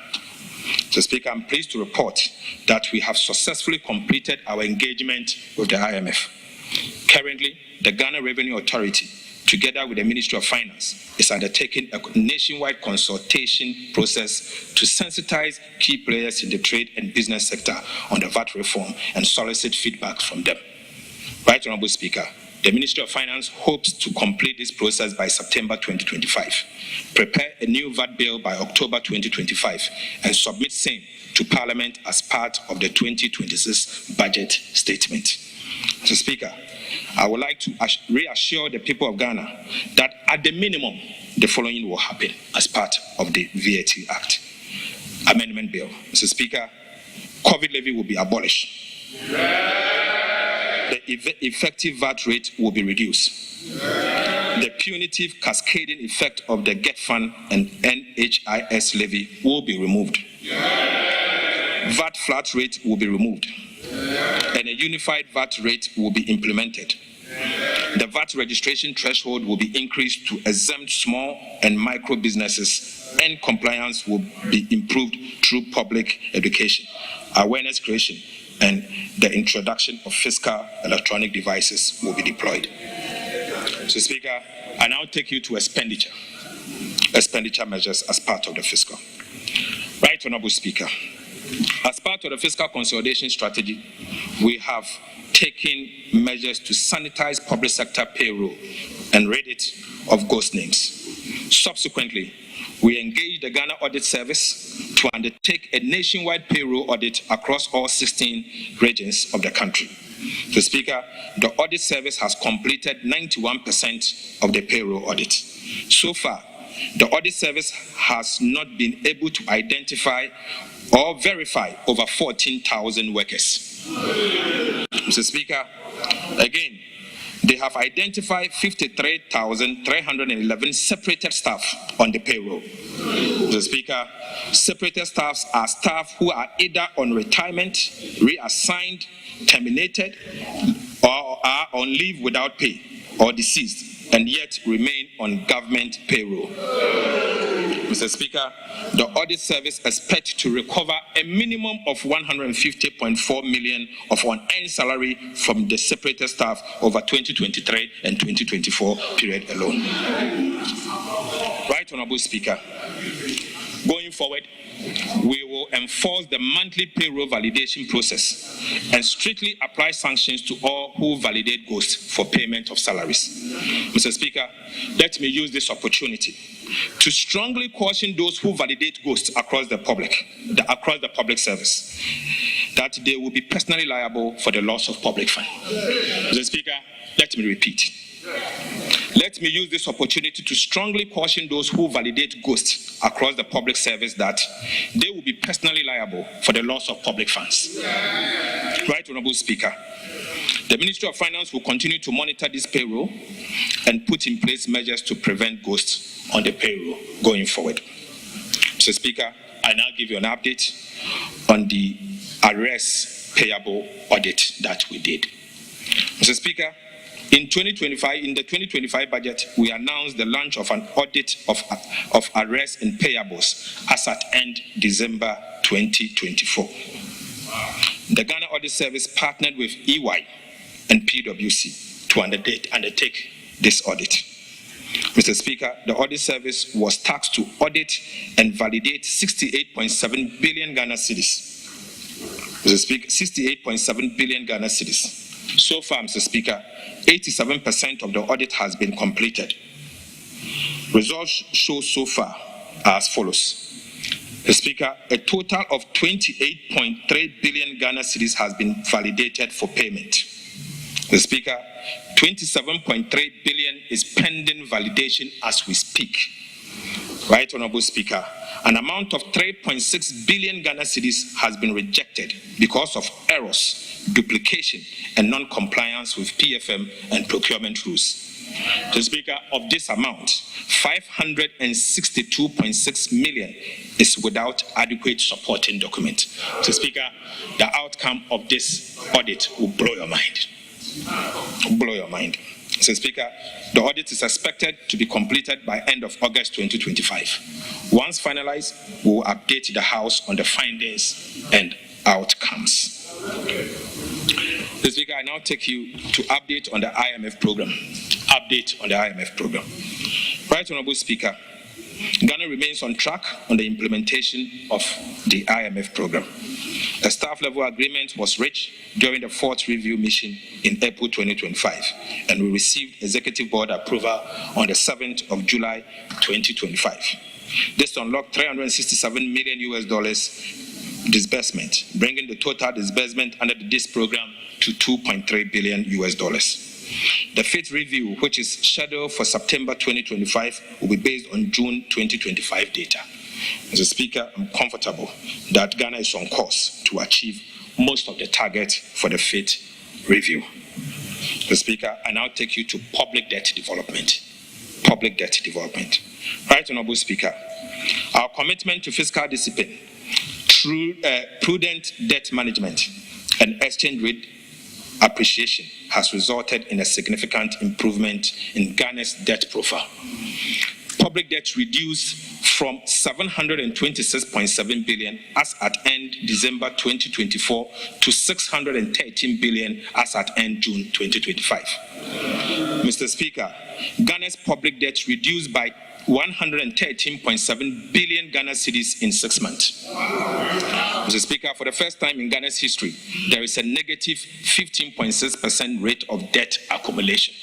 So, Speaker, I'm pleased to report that we have successfully completed our engagement with the IMF. Currently, the Ghana Revenue Authority, together with the Ministry of Finance, is undertaking a nationwide consultation process to sensitize key players in the trade and business sector on the VAT reform and solicit feedback from them. Right Honorable Speaker, the Ministry of Finance hopes to complete this process by September 2025, prepare a new VAT bill by October 2025, and submit same to Parliament as part of the 2026 budget statement. Mr. Speaker, I would like to reassure the people of Ghana that at the minimum, the following will happen as part of the VAT Act Amendment Bill. Mr. Speaker, COVID levy will be abolished. The effective VAT rate will be reduced. The punitive cascading effect of the GET Fund and NHIS levy will be removed. VAT flat rate will be removed. And a unified VAT rate will be implemented. The VAT registration threshold will be increased to exempt small and micro businesses, and compliance will be improved through public education, awareness creation, and the introduction of fiscal electronic devices will be deployed. So, Speaker, I now take you to expenditure measures as part of the fiscal. Right Honorable Speaker, as part of the fiscal consolidation strategy, we have taken measures to sanitize public sector payroll and rid it of ghost names. Subsequently, we engaged the Ghana Audit Service to undertake a nationwide payroll audit across all 16 regions of the country. So, Speaker, the Audit Service has completed 91% of the payroll audit. So far, the Audit Service has not been able to identify or verify over 14,000 workers. Mr. Speaker, again, They have identified 53,311 separated staff on the payroll. Mr. Speaker, separated staffs are staff who are either on retirement, reassigned, terminated, or are on leave without pay, or deceased, and yet remain on government payroll. Mr. Speaker, the audit service expects to recover a minimum of 150.4 million of unearned salary from the separated staff over 2023 and 2024 period alone. Right, Honorable Speaker, going forward, we will enforce the monthly payroll validation process and strictly apply sanctions to all who validate ghosts for payment of salaries. Mr. Speaker, let me use this opportunity to strongly caution those who validate ghosts across the public service that they will be personally liable for the loss of public funds. Mr. Speaker, let me repeat. Let me use this opportunity to strongly caution those who validate ghosts across the public service that they will be personally liable for the loss of public funds. Right, Honorable Speaker, the Ministry of Finance will continue to monitor this payroll and put in place measures to prevent ghosts on the payroll going forward. Mr. Speaker, I now give you an update on the arrears payable audit that we did. Mr. Speaker, in the 2025 budget, we announced the launch of an audit of arrears and payables as at end December 2024. The Ghana Audit Service partnered with EY and PwC to undertake this audit. Mr. Speaker, the Audit Service was tasked to audit and validate 68.7 billion Ghana cedis. Mr. Speaker, 68.7 billion Ghana cedis. So far, Mr. Speaker, 87% of the audit has been completed. Results show so far as follows. Mr. Speaker, a total of 28.3 billion Ghana cedis has been validated for payment. Mr. Speaker, 27.3 billion is pending validation as we speak. Right, Honorable Speaker, an amount of 3.6 billion Ghana cedis has been rejected because of errors, duplication, and non-compliance with PFM and procurement rules. Mr. Speaker, of this amount, 562.6 million is without adequate supporting document. Mr. Speaker, the outcome of this audit will blow your mind. Blow your mind. Mr. Speaker, the audit is expected to be completed by end of August 2025. Once finalized, we will update the House on the findings and outcomes. Mr. Speaker, I now take you to update on the IMF program. Update on the IMF program. Right, Honorable Speaker, Ghana remains on track on the implementation of the IMF program. A staff-level agreement was reached during the fourth review mission in April 2025, and we received executive board approval on the 7th of July 2025. This unlocked $367 million disbursement, bringing the total disbursement under this program to $2.3 billion. The fifth review, which is scheduled for September 2025, will be based on June 2025 data. Mr. Speaker, I'm comfortable that Ghana is on course to achieve most of the targets for the fifth review. Mr. Speaker, I now take you to public debt development. Public debt development. Right, Honorable Speaker, our commitment to fiscal discipline, through prudent debt management and exchange rate appreciation has resulted in a significant improvement in Ghana's debt profile. Public debt reduced from 726.7 billion as at end December 2024 to 613 billion as at end June 2025. Mr. Speaker, Ghana's public debt reduced by 113.7 billion Ghana cedis in 6 months. Mr. Speaker, for the first time in Ghana's history, there is a negative 15.6% rate of debt accumulation.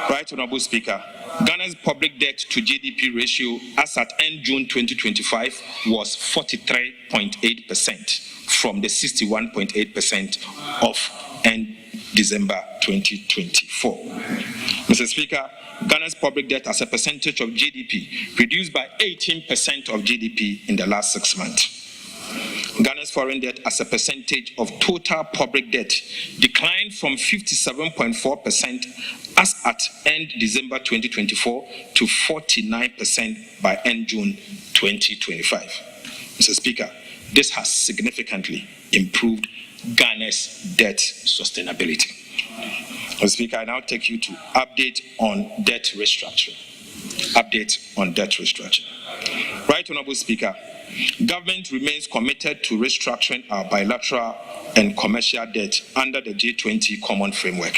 Right, Honorable Speaker, Ghana's public debt to GDP ratio as at end June 2025 was 43.8% from the 61.8% of end December 2024. Mr. Speaker, Ghana's public debt as a percentage of GDP reduced by 18% of GDP in the last 6 months. Ghana's foreign debt as a percentage of total public debt declined from 57.4% as at end December 2024 to 49% by end June 2025. Mr. Speaker, this has significantly improved Ghana's debt sustainability. Mr. Speaker, I now take you to update on debt restructuring. Right Honourable Speaker, government remains committed to restructuring our bilateral and commercial debt under the G20 Common Framework.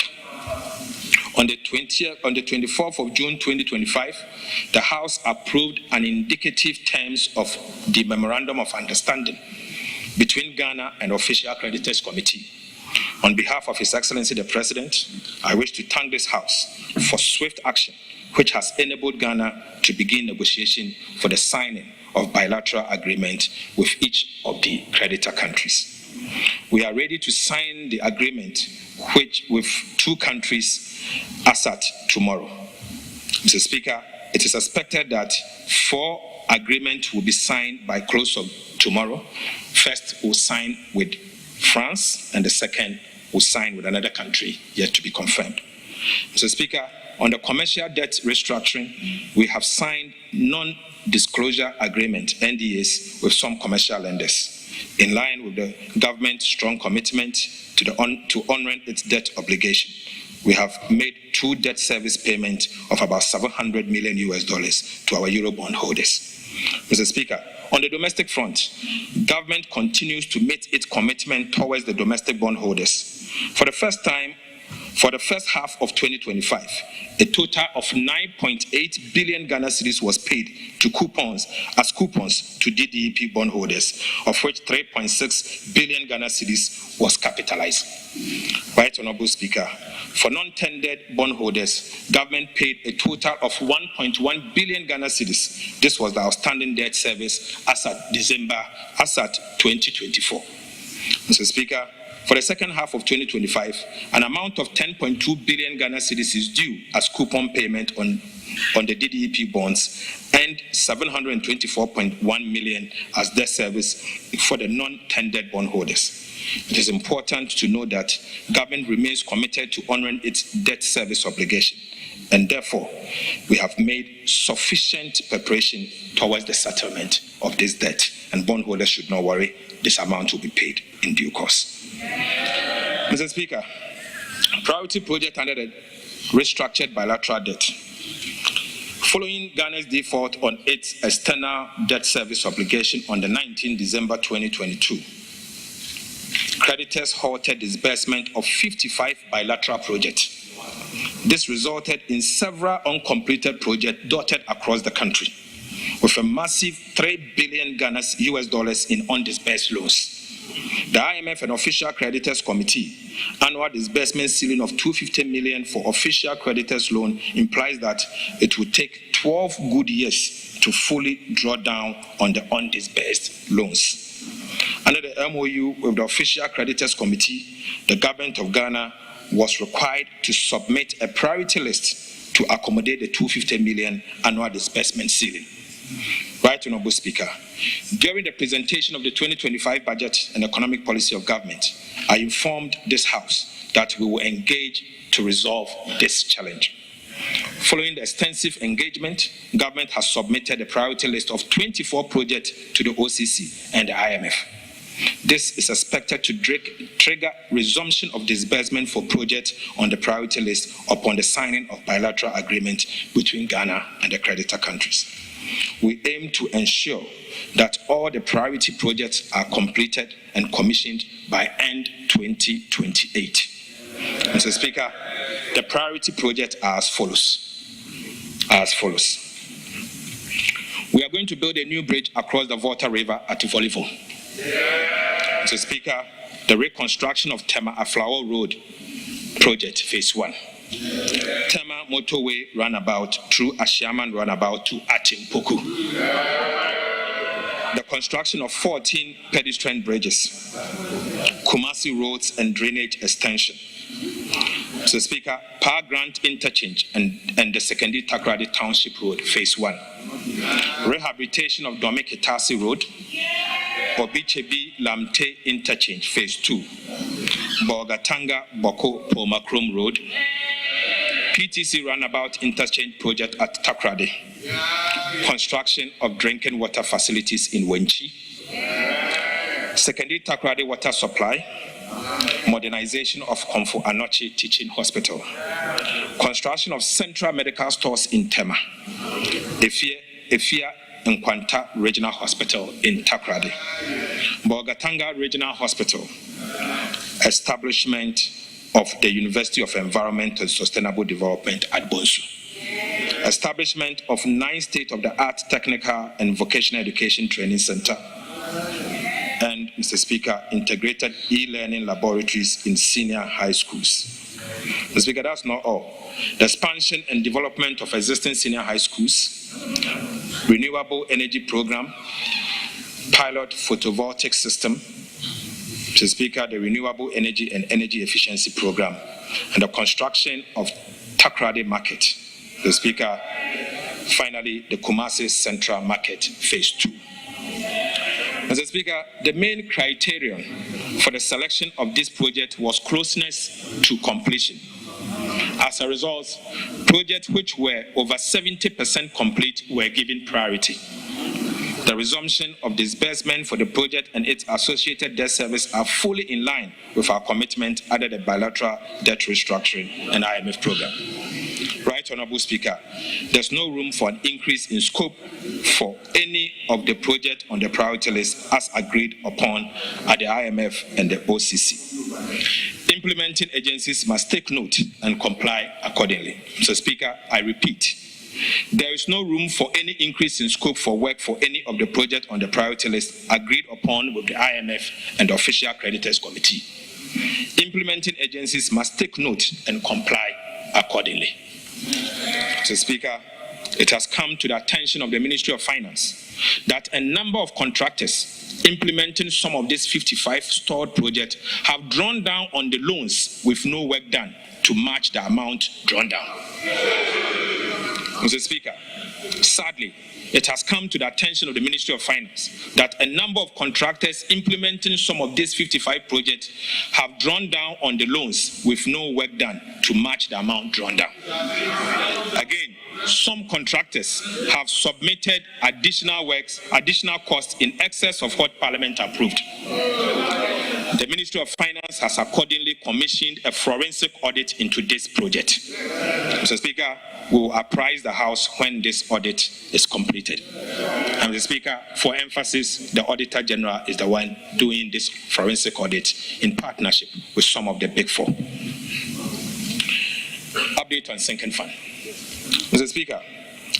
On the 24th of June 2025, the House approved an indicative terms of the Memorandum of Understanding between Ghana and Official Creditors Committee. On behalf of His Excellency the President, I wish to thank this House for swift action, which has enabled Ghana to begin negotiation for the signing of bilateral agreement with each of the creditor countries. We are ready to sign the agreement with two countries as at tomorrow. Mr. Speaker, it is expected that 4 agreements will be signed by close of tomorrow. First, we'll sign with France, and the second will sign with another country yet to be confirmed. Mr. Speaker, on the commercial debt restructuring, we have signed non-disclosure agreement, NDAs, with some commercial lenders, in line with the government's strong commitment to honoring its debt obligation. We have made 2 debt service payments of about $700 million to our Eurobond holders. Mr. Speaker, on the domestic front, government continues to meet its commitment towards the domestic bondholders. For the first half of 2025, a total of 9.8 billion Ghana cedis was paid to coupons to DDEP bondholders, of which 3.6 billion Ghana cedis was capitalized. Right Honourable Speaker, for non-tendered bondholders, government paid a total of 1.1 billion Ghana cedis. This was the outstanding debt service as at 2024. Mr. Speaker, for the second half of 2025, an amount of 10.2 billion Ghana cedis is due as coupon payment on the DDEP bonds and 724.1 million as debt service for the non-tendered bondholders. It is important to know that government remains committed to honoring its debt service obligation, and therefore we have made sufficient preparation towards the settlement of this debt, and bondholders should not worry, this amount will be paid in due course. Mr. Speaker, priority project under the restructured bilateral debt. Following Ghana's default on its external debt service obligation on the 19th December 2022, creditors halted disbursement of 55 bilateral projects. This resulted in several uncompleted projects dotted across the country, with a massive $3 billion US in undisbursed loans. The IMF and Official Creditors Committee annual disbursement ceiling of $250 million for official creditors loan implies that it will take 12 good years to fully draw down on the undisbursed loans. Under the MOU with the Official Creditors Committee, the government of Ghana was required to submit a priority list to accommodate the $250 million annual disbursement ceiling. Right Honourable Speaker, during the presentation of the 2025 budget and economic policy of government, I informed this House that we will engage to resolve this challenge. Following the extensive engagement, government has submitted a priority list of 24 projects to the OCC and the IMF. This is expected to trigger resumption of disbursement for projects on the priority list upon the signing of bilateral agreement between Ghana and the creditor countries. We aim to ensure that all the priority projects are completed and commissioned by end 2028. Mr. Speaker, the priority projects are as follows. We are going to build a new bridge across the Volta River at Volivo. Mr. Speaker, the reconstruction of Tema Aflao Road project, phase 1. Tema motorway runabout through Ashiaman runabout to Atimpoku. The construction of 14 pedestrian bridges, Kumasi roads and drainage extension. Mr. Speaker, Power Grant interchange and the Sekendi Takrady Township Road, phase 1. Rehabilitation of Domi Kitasi Road Obichebi Lamte Interchange Phase 2, Bogatanga Boko Pomakrom Road, PTC Runabout Interchange Project at Takrade, construction of drinking water facilities in Wenchi, secondary Takrade water supply, modernization of Komfo Anoche Teaching Hospital, construction of central medical stores in Tema, Efia Nkwanta Regional Hospital in Takrade, Bogatanga Regional Hospital, establishment of the University of Environment and Sustainable Development at Bonsu, establishment of 9 state-of-the-art technical and vocational education training center, and, Mr. Speaker, integrated e-learning laboratories in senior high schools. Mr. Speaker, that's not all. The expansion and development of existing senior high schools, renewable energy program, pilot photovoltaic system, Mr. Speaker, the renewable energy and energy efficiency program, and the construction of Takrade Market. Mr. Speaker, finally, the Kumasi Central Market Phase 2. Mr. Speaker, the main criterion for the selection of this project was closeness to completion. As a result, projects which were over 70% complete were given priority. The resumption of disbursement for the project and its associated debt service are fully in line with our commitment under the bilateral debt restructuring and IMF program. Right, Honorable Speaker, there's no room for an increase in scope for any of the projects on the priority list as agreed upon at the IMF and the OCC. Implementing agencies must take note and comply accordingly. Mr. Speaker, I repeat, there is no room for any increase in scope for work for any of the projects on the priority list agreed upon with the IMF and the Official Creditors Committee. Implementing agencies must take note and comply accordingly. Mr. Speaker, it has come to the attention of the Ministry of Finance that a number of contractors implementing some of these 55 stalled projects have drawn down on the loans with no work done to match the amount drawn down. Mr. Speaker, sadly, it has come to the attention of the Ministry of Finance that a number of contractors implementing some of these 55 projects have drawn down on the loans with no work done to match the amount drawn down. Again, some contractors have submitted additional costs in excess of what Parliament approved. The Ministry of Finance has accordingly commissioned a forensic audit into this project. Mr. Speaker, we will apprise the House when this audit is completed. And Mr. Speaker, for emphasis, the Auditor General is the one doing this forensic audit in partnership with some of the Big Four. Update on sinking fund. Mr. Speaker,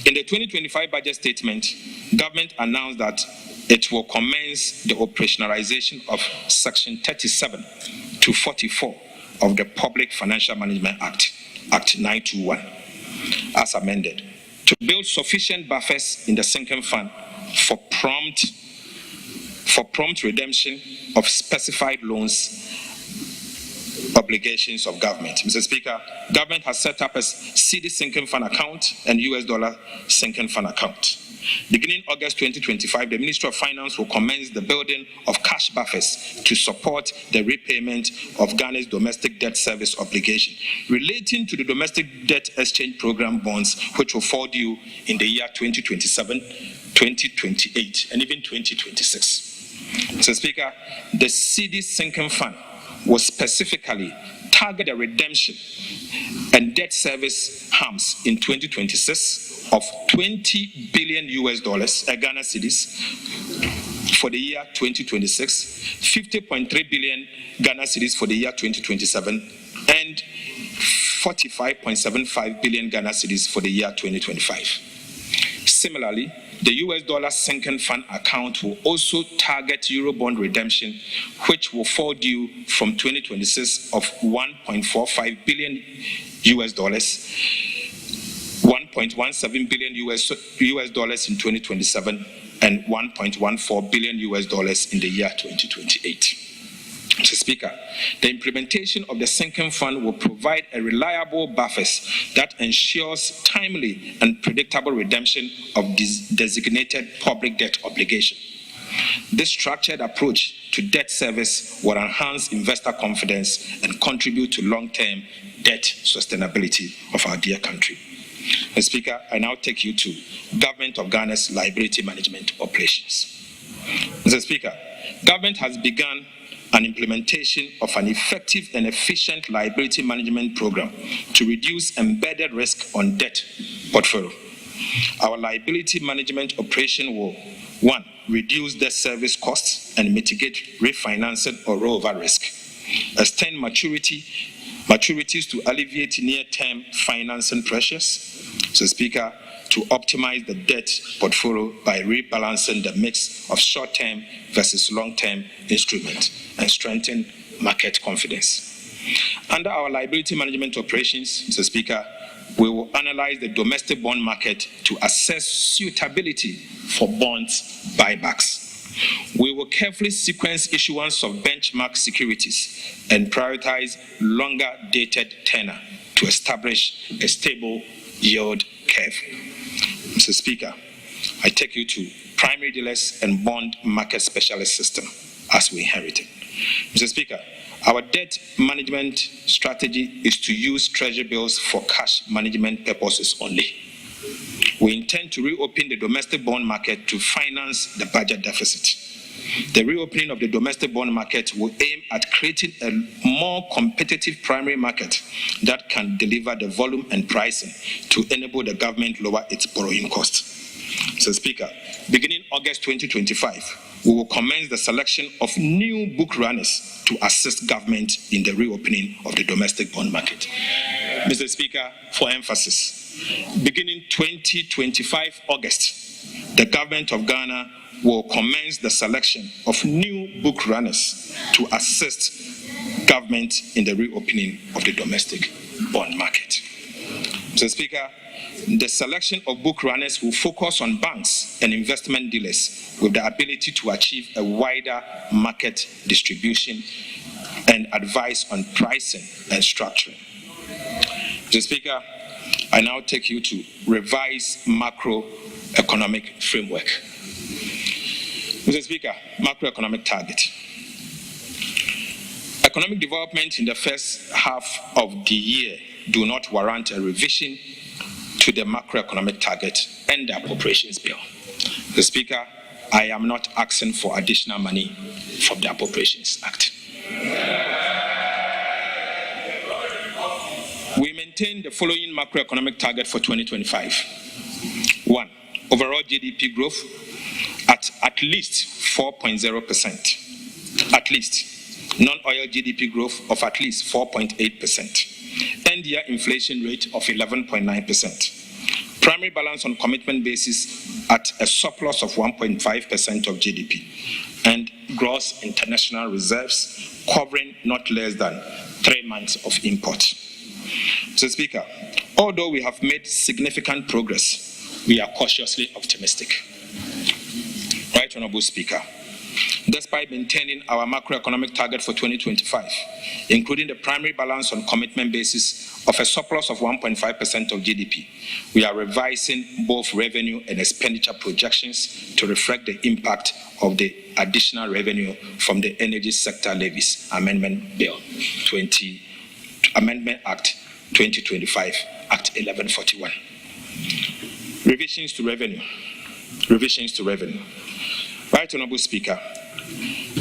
in the 2025 budget statement, government announced that it will commence the operationalization of Section 37 to 44 of the Public Financial Management Act, Act 921, as amended, to build sufficient buffers in the sinking fund for prompt redemption of specified loans obligations of government. Mr. Speaker, government has set up a CD sinking fund account and US dollar sinking fund account. Beginning August 2025, the Ministry of Finance will commence the building of cash buffers to support the repayment of Ghana's domestic debt service obligation relating to the domestic debt exchange program bonds, which will fall due in the year 2027, 2028, and even 2026. Mr. Speaker, the CD sinking fund will specifically target the redemption and debt service harms in 2026 of $20 billion Ghana cedis for the year 2026, 50.3 billion Ghana cedis for the year 2027, and 45.75 billion Ghana cedis for the year 2025. Similarly, the US dollar sinking fund account will also target Eurobond redemption, which will fall due from 2026 of 1.45 billion US dollars, 1.17 billion US dollars in 2027, and 1.14 billion US dollars in the year 2028. Mr. Speaker, the implementation of the sinking fund will provide a reliable buffers that ensures timely and predictable redemption of this designated public debt obligation. This structured approach to debt service will enhance investor confidence and contribute to long-term debt sustainability of our dear country. Mr. Speaker, I now take you to Government of Ghana's liability management operations. Mr. Speaker, government has begun an implementation of an effective and efficient liability management program to reduce embedded risk on debt portfolio. Our liability management operation will, 1, reduce debt service costs and mitigate refinancing or rollover risk, extend maturities to alleviate near-term financing pressures. So, Speaker, to optimize the debt portfolio by rebalancing the mix of short-term versus long-term instruments and strengthen market confidence. Under our liability management operations, Mr. Speaker, we will analyze the domestic bond market to assess suitability for bonds buybacks. We will carefully sequence issuance of benchmark securities and prioritize longer-dated tenor to establish a stable yield curve. Mr. Speaker, I take you to primary dealers and bond market specialist system as we inherited. Mr. Speaker, our debt management strategy is to use treasury bills for cash management purposes only. We intend to reopen the domestic bond market to finance the budget deficit. The reopening of the domestic bond market will aim at creating a more competitive primary market that can deliver the volume and pricing to enable the government lower its borrowing costs. Mr. Speaker, beginning August 2025, we will commence the selection of new book runners to assist government in the reopening of the domestic bond market. Mr. Speaker, for emphasis, beginning 2025 August, the government of Ghana will commence the selection of new book runners to assist government in the reopening of the domestic bond market. Mr. Speaker, the selection of book runners will focus on banks and investment dealers with the ability to achieve a wider market distribution and advice on pricing and structuring. Mr. Speaker, I now take you to revise macroeconomic framework. Mr. Speaker, macroeconomic target. Economic development in the first half of the year do not warrant a revision to the macroeconomic target and the appropriations bill. Mr. Speaker, I am not asking for additional money from the Appropriations Act. We maintain the following macroeconomic target for 2025. 1, overall GDP growth at least 4.0%. At least. Non-oil GDP growth of at least 4.8%. End-year inflation rate of 11.9%. Primary balance on commitment basis at a surplus of 1.5% of GDP. And gross international reserves covering not less than 3 months of import. Mr. Speaker, although we have made significant progress, we are cautiously optimistic. Right, Honorable Speaker. Despite maintaining our macroeconomic target for 2025, including the primary balance on commitment basis of a surplus of 1.5% of GDP, we are revising both revenue and expenditure projections to reflect the impact of the additional revenue from the Energy Sector Levies Amendment Act 2025, Act 1141. Revisions to revenue. Right, Honorable Speaker.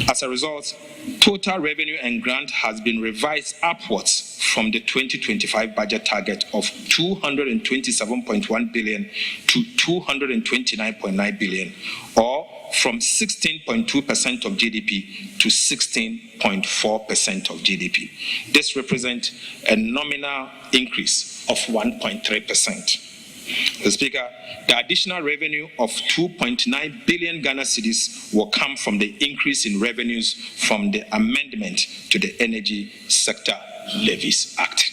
As a result, total revenue and grant has been revised upwards from the 2025 budget target of 227.1 billion to 229.9 billion, or from 16.2% of GDP to 16.4% of GDP. This represents a nominal increase of 1.3%. Mr. Speaker, the additional revenue of 2.9 billion Ghana cedis will come from the increase in revenues from the amendment to the Energy Sector Levies Act.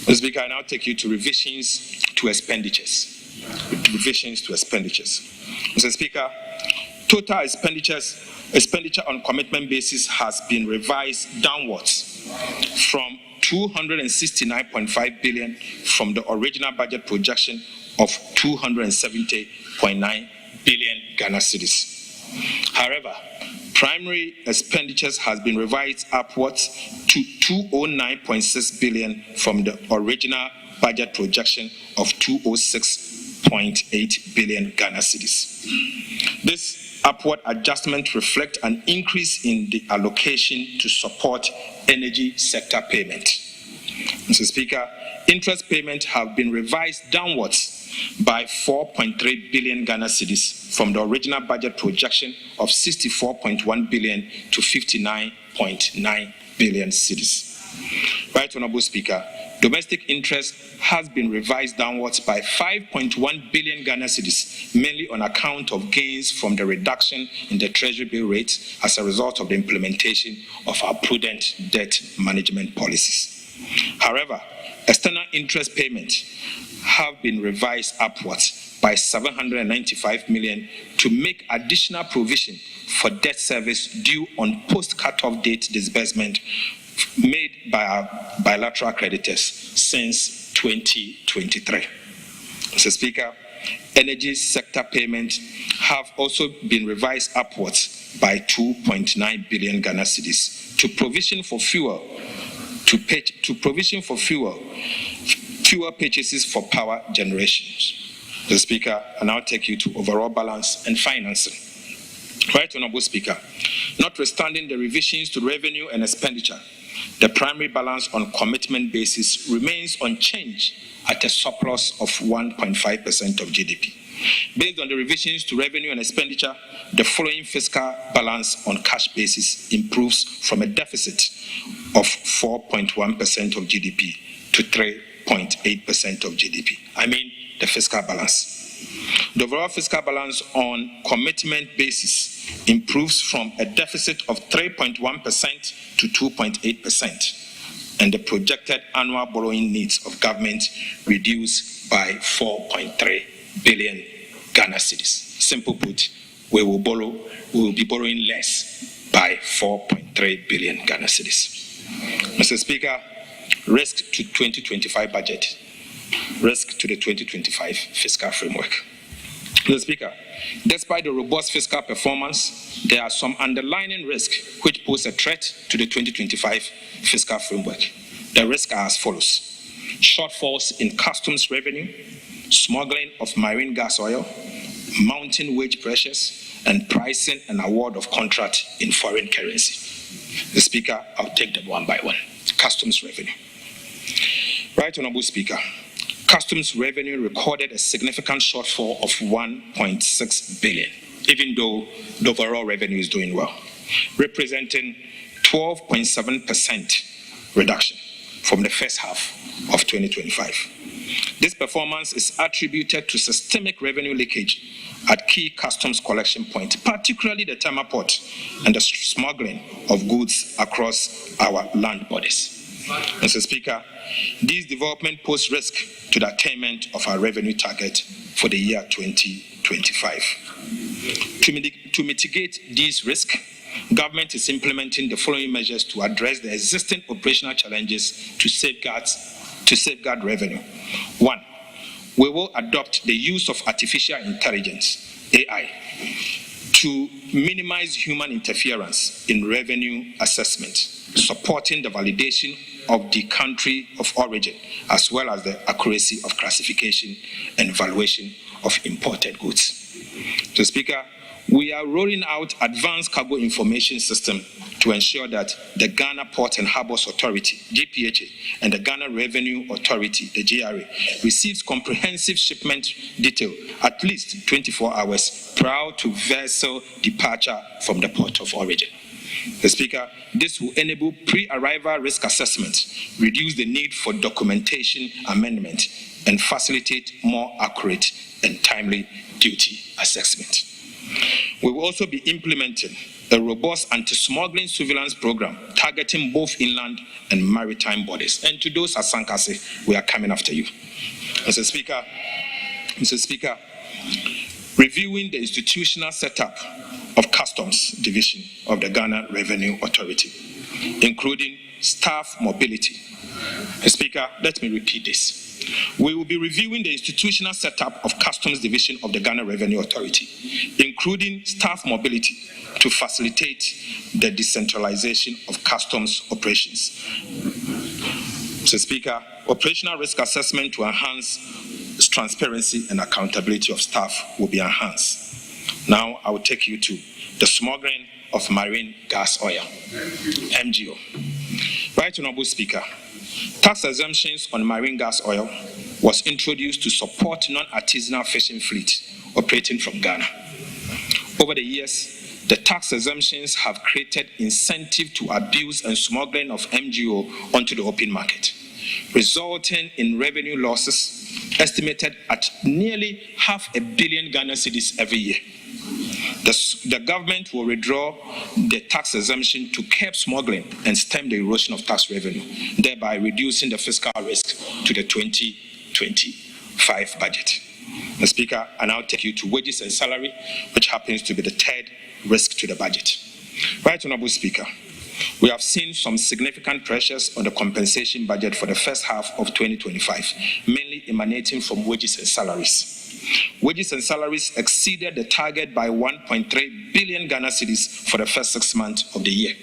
Mr. Speaker, I now take you to revisions to expenditures. Mr. Speaker, total expenditure on commitment basis has been revised downwards from 269.5 billion from the original budget projection of 270.9 billion Ghana cedis. However, primary expenditures has been revised upwards to 209.6 billion from the original budget projection of 206.8 billion Ghana cedis. This upward adjustment reflects an increase in the allocation to support energy sector payment. Mr. Speaker, interest payments have been revised downwards by 4.3 billion Ghana cedis from the original budget projection of 64.1 billion to 59.9 billion cedis. Right, Honorable Speaker, domestic interest has been revised downwards by 5.1 billion Ghana cedis, mainly on account of gains from the reduction in the Treasury bill rate as a result of the implementation of our prudent debt management policies. However, external interest payments have been revised upwards by 795 million to make additional provision for debt service due on post-cutoff date disbursement made by our bilateral creditors since 2023. Mr. Speaker, energy sector payments have also been revised upwards by 2.9 billion Ghana cedis to provision for fuel purchases for power generations. Mr. Speaker, I now take you to overall balance and financing. Right, Honorable Speaker, notwithstanding the revisions to revenue and expenditure, the primary balance on commitment basis remains unchanged at a surplus of 1.5% of GDP. Based on the revisions to revenue and expenditure, the following fiscal balance on cash basis improves from a deficit of 4.1% of GDP to 3.8% of GDP. I mean the fiscal balance. The overall fiscal balance on commitment basis improves from a deficit of 3.1% to 2.8%, and the projected annual borrowing needs of government reduced by 4.3 billion Ghana cedis. Simple put, we will be borrowing less by 4.3 billion Ghana cedis. Mr. Speaker, risk to 2025 budget, risk to the 2025 fiscal framework. Mr. Speaker, despite the robust fiscal performance, there are some underlying risks which pose a threat to the 2025 fiscal framework. The risks are as follows: shortfalls in customs revenue, smuggling of marine gas oil, mounting wage pressures, and pricing and award of contract in foreign currency. The Speaker, I'll take them one by one. Customs revenue. Right, Honorable Speaker, customs revenue recorded a significant shortfall of 1.6 billion, even though the overall revenue is doing well, representing 12.7% reduction from the first half of 2025. This performance is attributed to systemic revenue leakage at key customs collection points, particularly the Tema port and the smuggling of goods across our land borders. Mr. Speaker, these developments pose risk to the attainment of our revenue target for the year 2025. To mitigate these risks, government is implementing the following measures to address the existing operational challenges to safeguard revenue. 1, we will adopt the use of artificial intelligence, AI, to minimize human interference in revenue assessment, supporting the validation of the country of origin, as well as the accuracy of classification and valuation of imported goods. Mr. Speaker, we are rolling out advanced cargo information system to ensure that the Ghana Port and Harbours Authority, GPHA, and the Ghana Revenue Authority, the GRA, receives comprehensive shipment detail at least 24 hours prior to vessel departure from the port of origin. Mr. Speaker, this will enable pre-arrival risk assessment, reduce the need for documentation amendment, and facilitate more accurate and timely duty assessment. We will also be implementing a robust anti-smuggling surveillance program targeting both inland and maritime borders. And to those at Sankase, we are coming after you. Mr. Speaker, reviewing the institutional setup of Customs Division of the Ghana Revenue Authority, including staff mobility. Mr. Speaker, let me repeat this. We will be reviewing the institutional setup of Customs Division of the Ghana Revenue Authority, including staff mobility to facilitate the decentralization of customs operations. Mr. Speaker, operational risk assessment to enhance transparency and accountability of staff will be enhanced. Now I will take you to the smuggling of marine gas oil, MGO. Right Honorable Speaker, tax exemptions on marine gas oil was introduced to support non-artisanal fishing fleet operating from Ghana. Over the years, the tax exemptions have created incentive to abuse and smuggling of MGO onto the open market, resulting in revenue losses estimated at nearly $500 million Ghana cedis every year. The government will withdraw the tax exemption to curb smuggling and stem the erosion of tax revenue, thereby reducing the fiscal risk to the 2025 budget. Mr. Speaker, I now take you to wages and salary, which happens to be the third risk to the budget. Right Honorable Speaker, we have seen some significant pressures on the compensation budget for the first half of 2025, mainly emanating from wages and salaries. Wages and salaries exceeded the target by 1.3 billion Ghana cedis for the first 6 months of the year.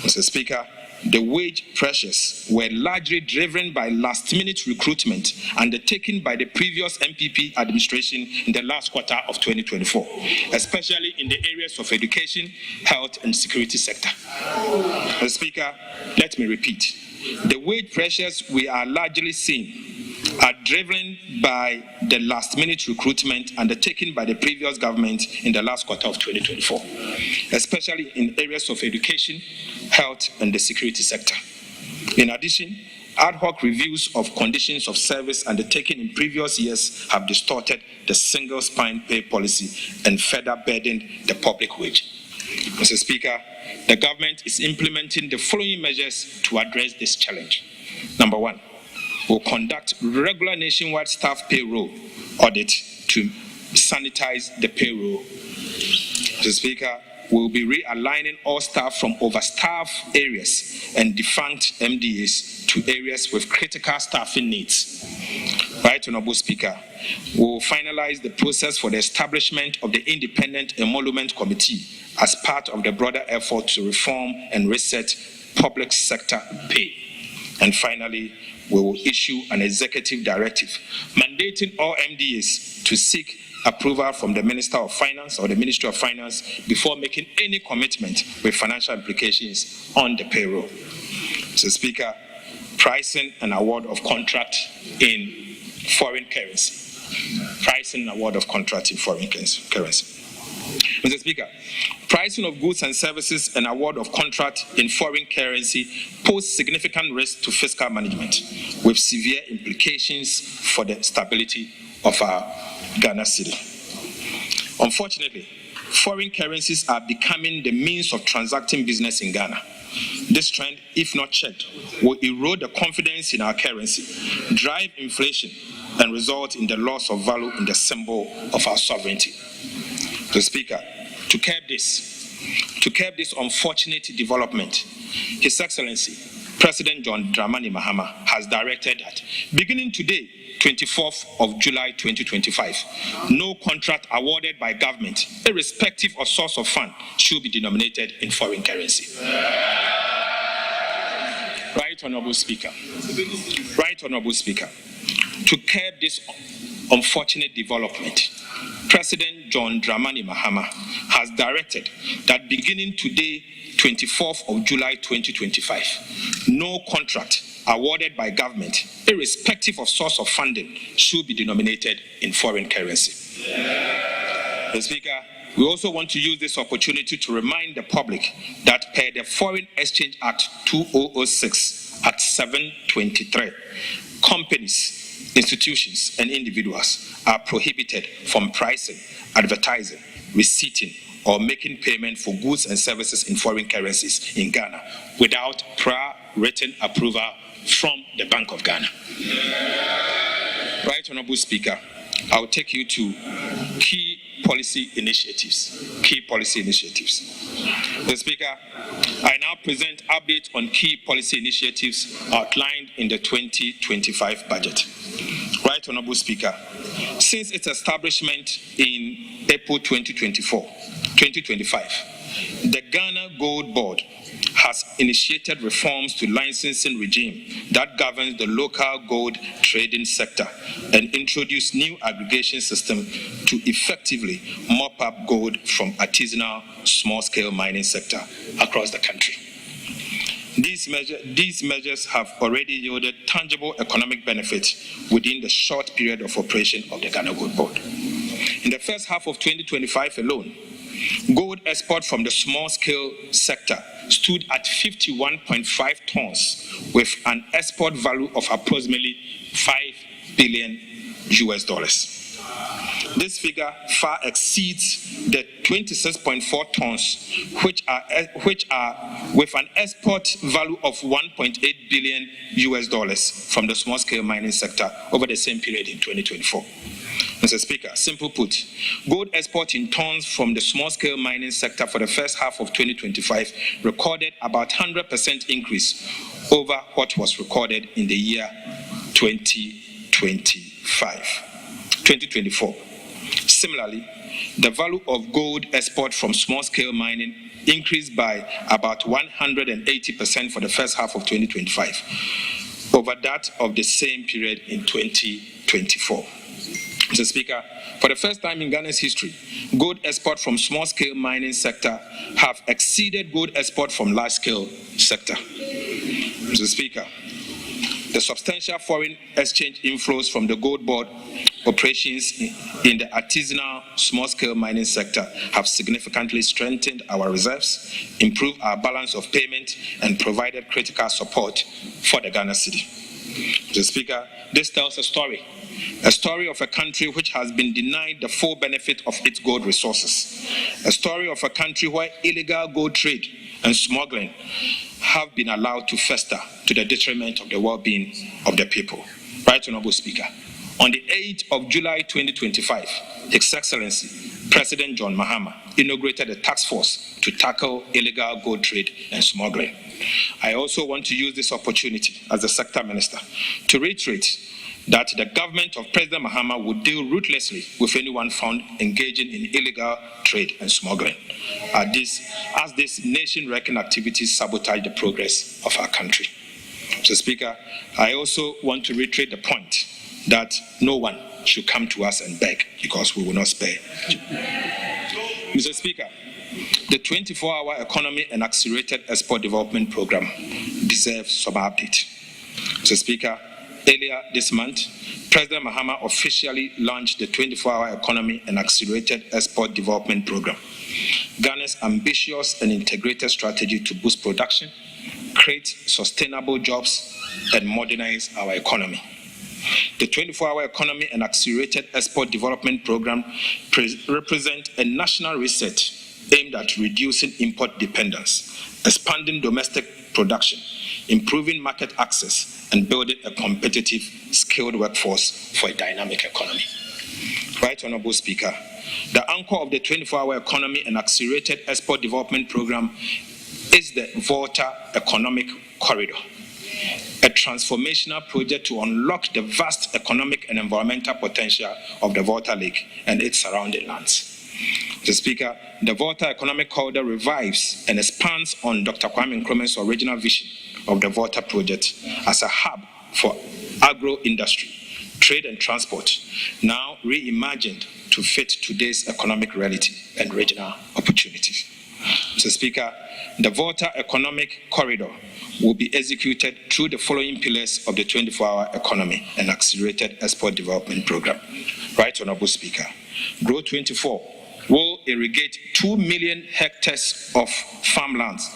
Mr. Speaker, the wage pressures were largely driven by last-minute recruitment undertaken by the previous MPP administration in the last quarter of 2024, especially in the areas of education, health, and security sector. Mr. Speaker, let me repeat. The wage pressures we are largely seeing are driven by the last-minute recruitment undertaken by the previous government in the last quarter of 2024, especially in areas of education, health, and the security sector. In addition, ad hoc reviews of conditions of service undertaken in previous years have distorted the single-spine pay policy and further burdened the public wage. Mr. Speaker, the government is implementing the following measures to address this challenge. Number one, will conduct regular nationwide staff payroll audit to sanitize the payroll. Mr. Speaker, we will be realigning all staff from overstaffed areas and defunct MDAs to areas with critical staffing needs. Right Honorable Speaker, we will finalize the process for the establishment of the Independent Emolument Committee as part of the broader effort to reform and reset public sector pay. And finally, we will issue an executive directive mandating all MDAs to seek approval from the Minister of Finance or the Ministry of Finance before making any commitment with financial implications on the payroll. Mr. Speaker, pricing and award of contract in foreign currency. Pricing and award of contract in foreign currency. Mr. Speaker, pricing of goods and services and award of contract in foreign currency pose significant risk to fiscal management with severe implications for the stability of our Ghana city. Unfortunately, foreign currencies are becoming the means of transacting business in Ghana. This trend, if not checked, will erode the confidence in our currency, drive inflation, and result in the loss of value in the symbol of our sovereignty. Mr. Speaker, to curb this unfortunate development, His Excellency President John Dramani Mahama has directed that beginning today, 24th of July 2025, no contract awarded by government, irrespective of source of fund, should be denominated in foreign currency. Right Honorable Speaker. Right Honorable Speaker. To curb this unfortunate development, President John Dramani Mahama has directed that beginning today, 24th of July 2025, no contract awarded by government, irrespective of source of funding, should be denominated in foreign currency. Mr. Speaker, we also want to use this opportunity to remind the public that per the Foreign Exchange Act 2006 at 723, companies, institutions, and individuals are prohibited from pricing, advertising, receipting, or making payment for goods and services in foreign currencies in Ghana without prior written approval from the Bank of Ghana. Right Honorable Speaker, I will take you to key policy initiatives. Mr. Speaker, I now present updates on key policy initiatives outlined in the 2025 budget. Right, Honorable Speaker, since its establishment in April 2025, the Ghana Gold Board has initiated reforms to licensing regime that governs the local gold trading sector and introduced new aggregation system to effectively mop up gold from artisanal small-scale mining sector across the country. These measures have already yielded tangible economic benefits within the short period of operation of the Ghana Gold Board. In the first half of 2025 alone, gold export from the small-scale sector stood at 51.5 tons with an export value of approximately $5 billion. This figure far exceeds the 26.4 tons, which are with an export value of $1.8 billion from the small-scale mining sector over the same period in 2024. Mr. Speaker, simple put, gold export in tons from the small-scale mining sector for the first half of 2025 recorded about 100% increase over what was recorded in the year 2024. Similarly, the value of gold export from small-scale mining increased by about 180% for the first half of 2025 over that of the same period in 2024. Mr. Speaker, for the first time in Ghana's history, gold export from small-scale mining sector have exceeded gold export from large-scale sector. Mr. Speaker, the substantial foreign exchange inflows from the gold board operations in the artisanal small-scale mining sector have significantly strengthened our reserves, improved our balance of payment, and provided critical support for the Ghana city. Mr. Speaker, this tells a story of a country which has been denied the full benefit of its gold resources, a story of a country where illegal gold trade and smuggling have been allowed to fester to the detriment of the well-being of the people. Right, Honorable Speaker. On the 8th of July 2025, His Excellency President John Mahama inaugurated a task force to tackle illegal gold trade and smuggling. I also want to use this opportunity as the Sector Minister to reiterate that the government of President Mahama would deal ruthlessly with anyone found engaging in illegal trade and smuggling, as these nation-wrecking activities sabotage the progress of our country. Mr. Speaker, I also want to reiterate the point that no one should come to us and beg because we will not spare. Mr. Speaker, the 24-hour economy and accelerated export development program deserves some update. Mr. Speaker, earlier this month, President Mahama officially launched the 24-hour economy and accelerated export development program, Ghana's ambitious and integrated strategy to boost production, create sustainable jobs, and modernize our economy. The 24-hour economy and accelerated export development program represent a national reset aimed at reducing import dependence, expanding domestic production, improving market access, and building a competitive, skilled workforce for a dynamic economy. Right, Honorable Speaker, the anchor of the 24-hour economy and accelerated export development program is the Volta Economic Corridor, a transformational project to unlock the vast economic and environmental potential of the Volta Lake and its surrounding lands. Mr. Speaker, the Volta Economic Corridor revives and expands on Dr. Kwame Nkrumah's original vision of the Volta project as a hub for agro-industry, trade and transport, now reimagined to fit today's economic reality and regional opportunities. Mr. Speaker, the Volta Economic Corridor will be executed through the following pillars of the 24-hour economy and accelerated export development program. Right, Honorable Speaker, Growth 24 will irrigate 2 million hectares of farmlands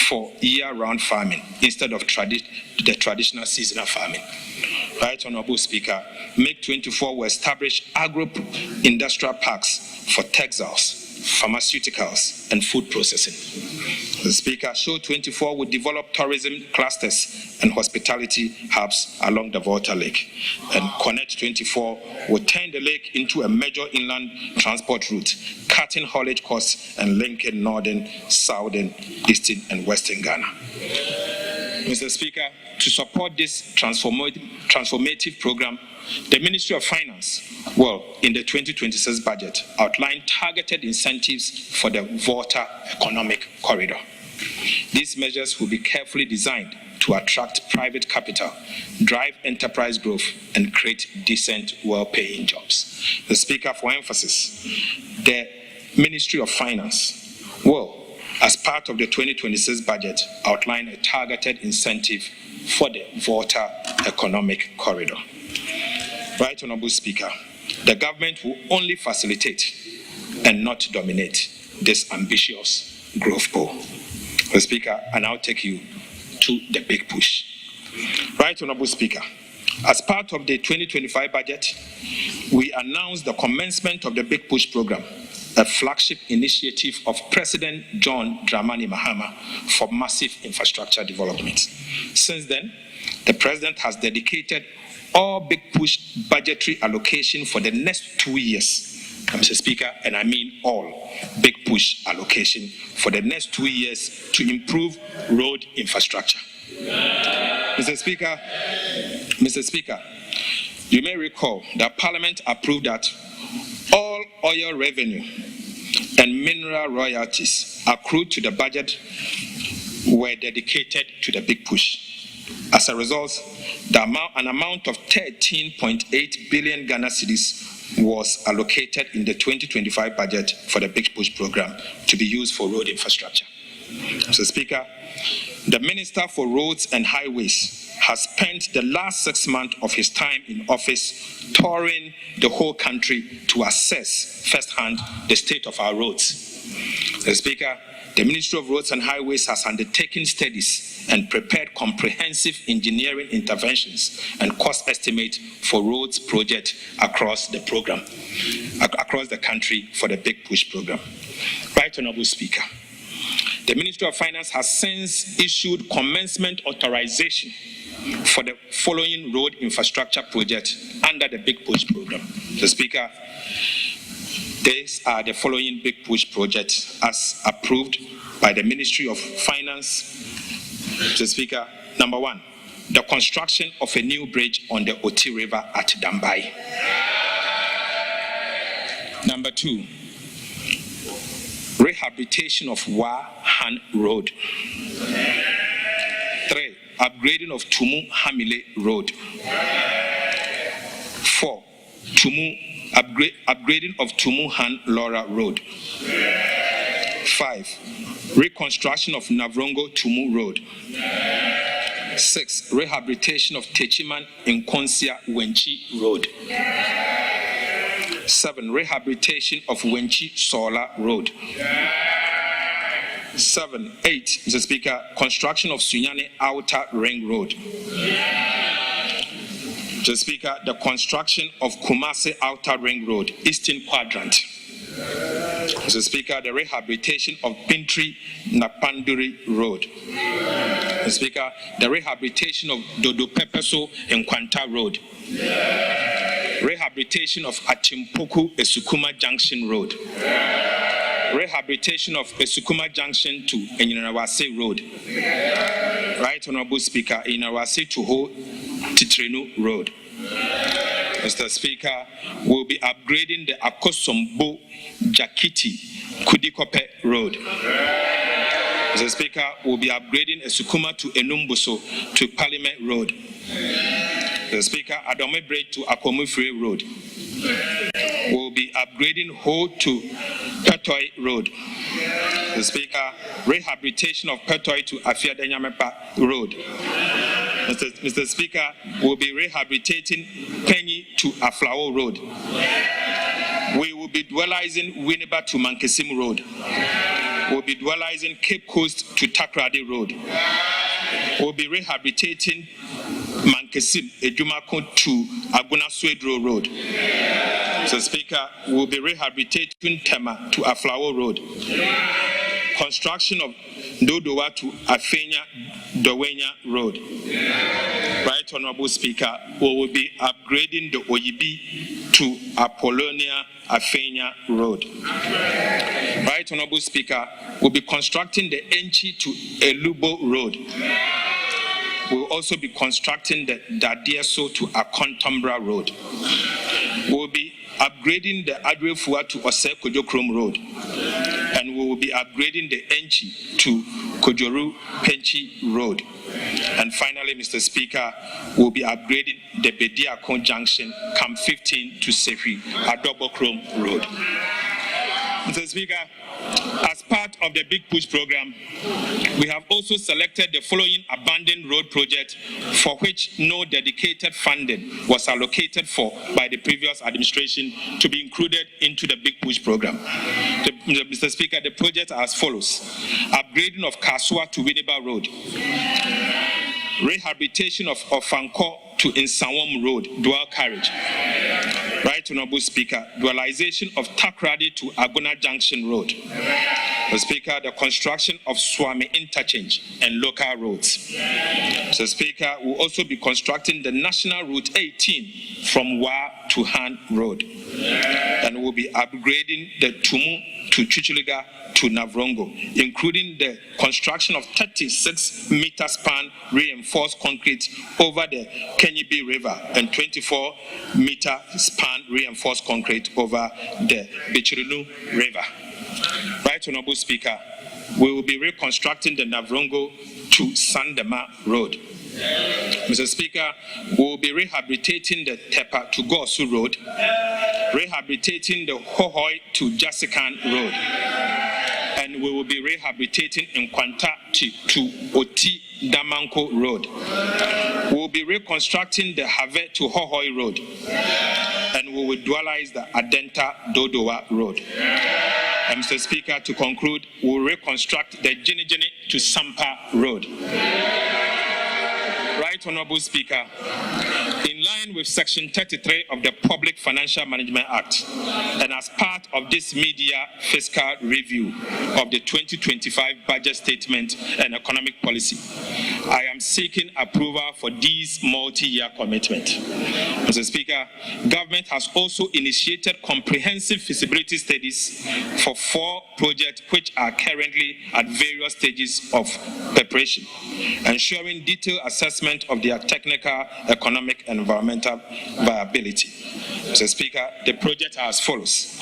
for year-round farming instead of the traditional seasonal farming. Right, Honorable Speaker, Make 24 will establish agro-industrial parks for textiles, pharmaceuticals, and food processing. The Speaker, Show 24 will develop tourism clusters and hospitality hubs along the Volta Lake. And Connect 24 will turn the lake into a major inland transport route, cutting haulage costs and linking northern, southern, eastern, and western Ghana. Mr. Speaker, to support this transformative program, the Ministry of Finance will, in the 2026 budget, outline targeted incentives for the Volta Economic Corridor. These measures will be carefully designed to attract private capital, drive enterprise growth, and create decent, well-paying jobs. The Speaker, for emphasis, the Ministry of Finance will, as part of the 2026 budget, outline a targeted incentive for the Volta Economic Corridor. Right, Honorable Speaker, the government will only facilitate and not dominate this ambitious growth goal. The Speaker, I now take you to the big push. Right, Honorable Speaker, as part of the 2025 budget, we announced the commencement of the Big Push program, a flagship initiative of President John Dramani Mahama for massive infrastructure development. Since then, the President has dedicated all Big Push budgetary allocation for the next 2 years, Mr. Speaker, and I mean all Big Push allocation for the next 2 years to improve road infrastructure. Mr. Speaker, you may recall that Parliament approved that all oil revenue and mineral royalties accrued to the budget were dedicated to the Big Push. As a result, an amount of 13.8 billion Ghana cedis was allocated in the 2025 budget for the Big Push program to be used for road infrastructure. Mr. Speaker, the Minister for Roads and Highways has spent the last 6 months of his time in office touring the whole country to assess firsthand the state of our roads. Mr. Speaker, the Ministry of Roads and Highways has undertaken studies and prepared comprehensive engineering interventions and cost estimates for roads projects across the program, across the country for the Big Push program. Right, Honorable Speaker, the Ministry of Finance has since issued commencement authorization for the following road infrastructure projects under the Big Push program. The Speaker, these are the following Big Push projects as approved by the Ministry of Finance. Mr. Speaker, number 1, the construction of a new bridge on the Oti River at Dambai. Number 2, rehabilitation of Wahan Road. 3, upgrading of Tumu Hamile Road. 4, upgrading of Tumu Han Laura Road. 5, reconstruction of Navrongo Tumu Road. 6, rehabilitation of Techiman Nkonsia Wenchi Road. 7, rehabilitation of Wenchi Sola Road. 8, Mr. Speaker, construction of Sunyane Outer Ring Road. Mr. Speaker, the construction of Kumasi Outer Ring Road, Eastern Quadrant. Mr. Speaker, the rehabilitation of Bintri Napanduri Road. Mr. Speaker, the rehabilitation of Dodo Pepeso and Kwanta Road. Rehabilitation of Achimpoku Esukuma Junction Road. Rehabilitation of Esukuma Junction to Enyinawase Road. Right, Honorable Speaker, Enyinawase to Ho Titrenu Road. Mr. Speaker, we'll be upgrading the Akosombo Jakiti Kudikope Road. Mr. Speaker, we'll be upgrading Esukuma to Enumbuso to Parliament Road. Mr. Speaker, Adome Bridge to Akomufre Road. We'll be upgrading Ho to Petoi Road. Mr. Speaker, rehabilitation of Petoi to Afiadenyamepa Road. Mr. Speaker, we'll be rehabilitating Penny to Aflao Road. We will be dualizing Winneba to Mankesim Road. We'll be dualizing Cape Coast to Takrady Road. We'll be rehabilitating Mankesim Ejumako to Aguna Swedro Road. Mr. Speaker, we'll be rehabilitating Tema to Aflao Road. Construction of Dodowa to Afenya Dowenya Road. Right, Honorable Speaker, we will be upgrading the Oyibi to Apollonia Afenya Road. Right, Honorable Speaker, we'll be constructing the Enchi to Elubo Road. We'll also be constructing the Dadieso to Akontombra Road. We'll be upgrading the Adrefua to Ose Kojokrom Road. And we will be upgrading the Enchi to Kojoru Penchi Road. And finally, Mr. Speaker, we'll be upgrading the Bediakon Junction, Camp 15 to Sefi, Adobokrom Road. Mr. Speaker, as part of the Big Push program, we have also selected the following abandoned road project for which no dedicated funding was allocated for by the previous administration to be included into the Big Push program. Mr. Speaker, the projects are as follows: upgrading of Kasua to Winneba Road, rehabilitation of Ofanko to Insawam Road, dual carriage. Right, Honorable Speaker, dualization of Takradi to Agona Junction Road. Mr. Speaker, the construction of Swami Interchange and local roads. Mr. Speaker, we'll also be constructing the National Route 18 from Wa to Han Road. And we'll be upgrading the Tumu to Chichiliga to Navrongo, including the construction of 36-meter span reinforced concrete over the Kenyibi River and 24-meter span reinforced concrete over the Bichirinu River. Right, Honorable Speaker, we will be reconstructing the Navrongo to Sandema Road. Mr. Speaker, we will be rehabilitating the Tepa to Gosu Road, rehabilitating the Hohoi to Jasikan Road, and we will be rehabilitating Nkwanta to Oti Damanko Road. We will be reconstructing the Have to Hohoi Road, and we will dualize the Adenta Dodowa Road. And Mr. Speaker, to conclude, we will reconstruct the Jenijeni to Sampa Road. Right, Honorable Speaker, in line with Section 33 of the Public Financial Management Act, and as part of this media fiscal review of the 2025 budget statement and economic policy, I am seeking approval for these multi-year commitments. Mr. Speaker, government has also initiated comprehensive feasibility studies for 4 projects which are currently at various stages of preparation, ensuring detailed assessment of their technical, economic, and environmental viability. Mr. Speaker, the projects are as follows.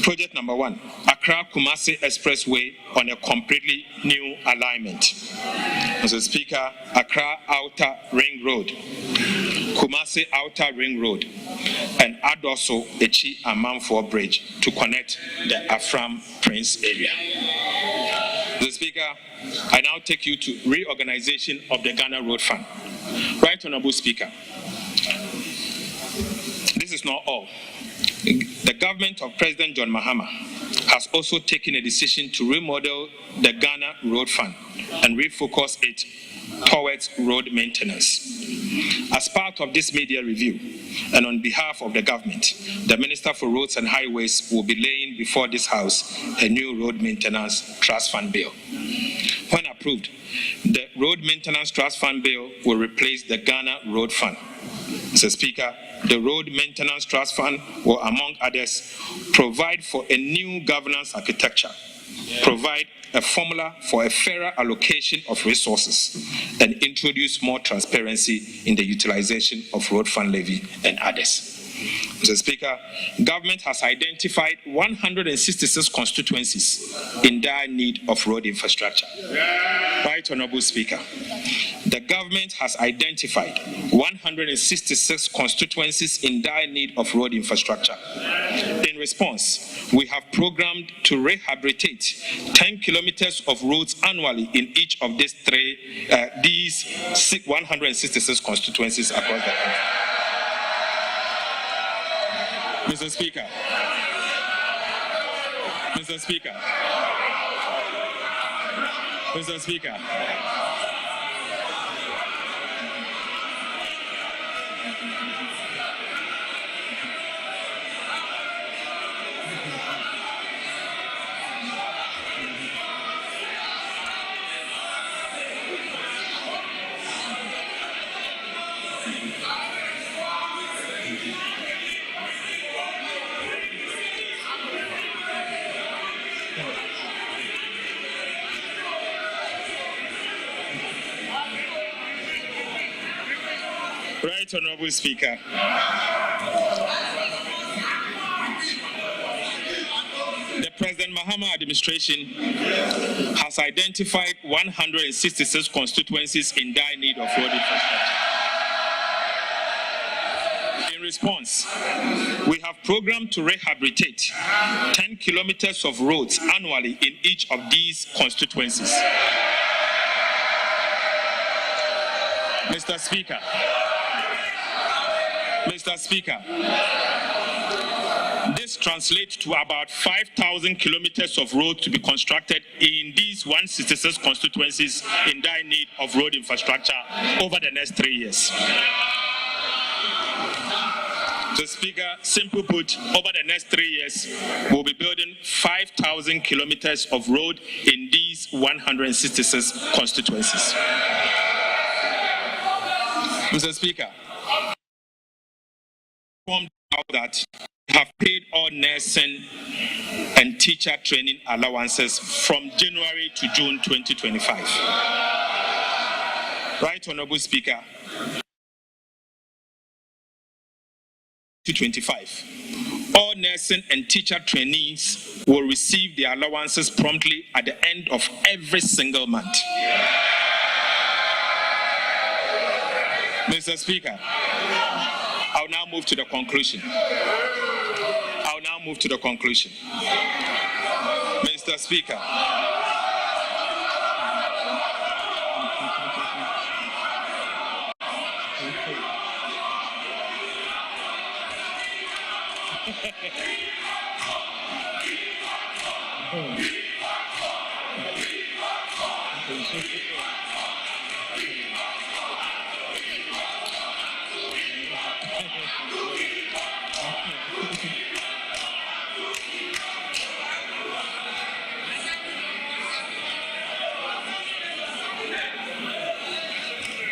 Project number 1, Accra-Kumasi Expressway on a completely new alignment. Mr. Speaker, Accra Outer Ring Road, Kumasi Outer Ring Road, and Adoso Echi Amanfo Bridge to connect the Afram Prince area. Mr. Speaker, I now take you to reorganization of the Ghana Road Fund. Right, Honorable Speaker, this is not all. The government of President John Mahama has also taken a decision to remodel the Ghana Road Fund and refocus it towards road maintenance. As part of this media review, and on behalf of the government, the Minister for Roads and Highways will be laying before this House a new road maintenance trust fund bill. When approved, the Road Maintenance Trust Fund Bill will replace the Ghana Road Fund. Mr. Speaker, the Road Maintenance Trust Fund will, among others, provide for a new governance architecture, provide a formula for a fairer allocation of resources, and introduce more transparency in the utilization of road fund levy and others. Mr. Speaker, government has identified 166 constituencies in dire need of road infrastructure. Right, Honorable Speaker, the government has identified 166 constituencies in dire need of road infrastructure. In response, we have programmed to rehabilitate 10 kilometers of roads annually in each of these 166 constituencies across the country. Mr. Speaker, Mr. Speaker, Mr. Speaker, Right Honorable Speaker. The President Mahama administration has identified 166 constituencies in dire need of road infrastructure. In response, we have programmed to rehabilitate 10 kilometers of roads annually in each of these constituencies. Mr. Speaker, this translates to about 5,000 kilometers of road to be constructed in these 166 constituencies in dire need of road infrastructure over the next 3 years. So, Speaker, simply put, over the next 3 years, we'll be building 5,000 kilometers of road in these 166 constituencies. Mr. Speaker, informed that we have paid all nursing and teacher training allowances from January to June 2025. Right, Honorable Speaker. 2025. All nursing and teacher trainees will receive their allowances promptly at the end of every single month. Mr. Speaker, I'll now move to the conclusion. Mr. Speaker.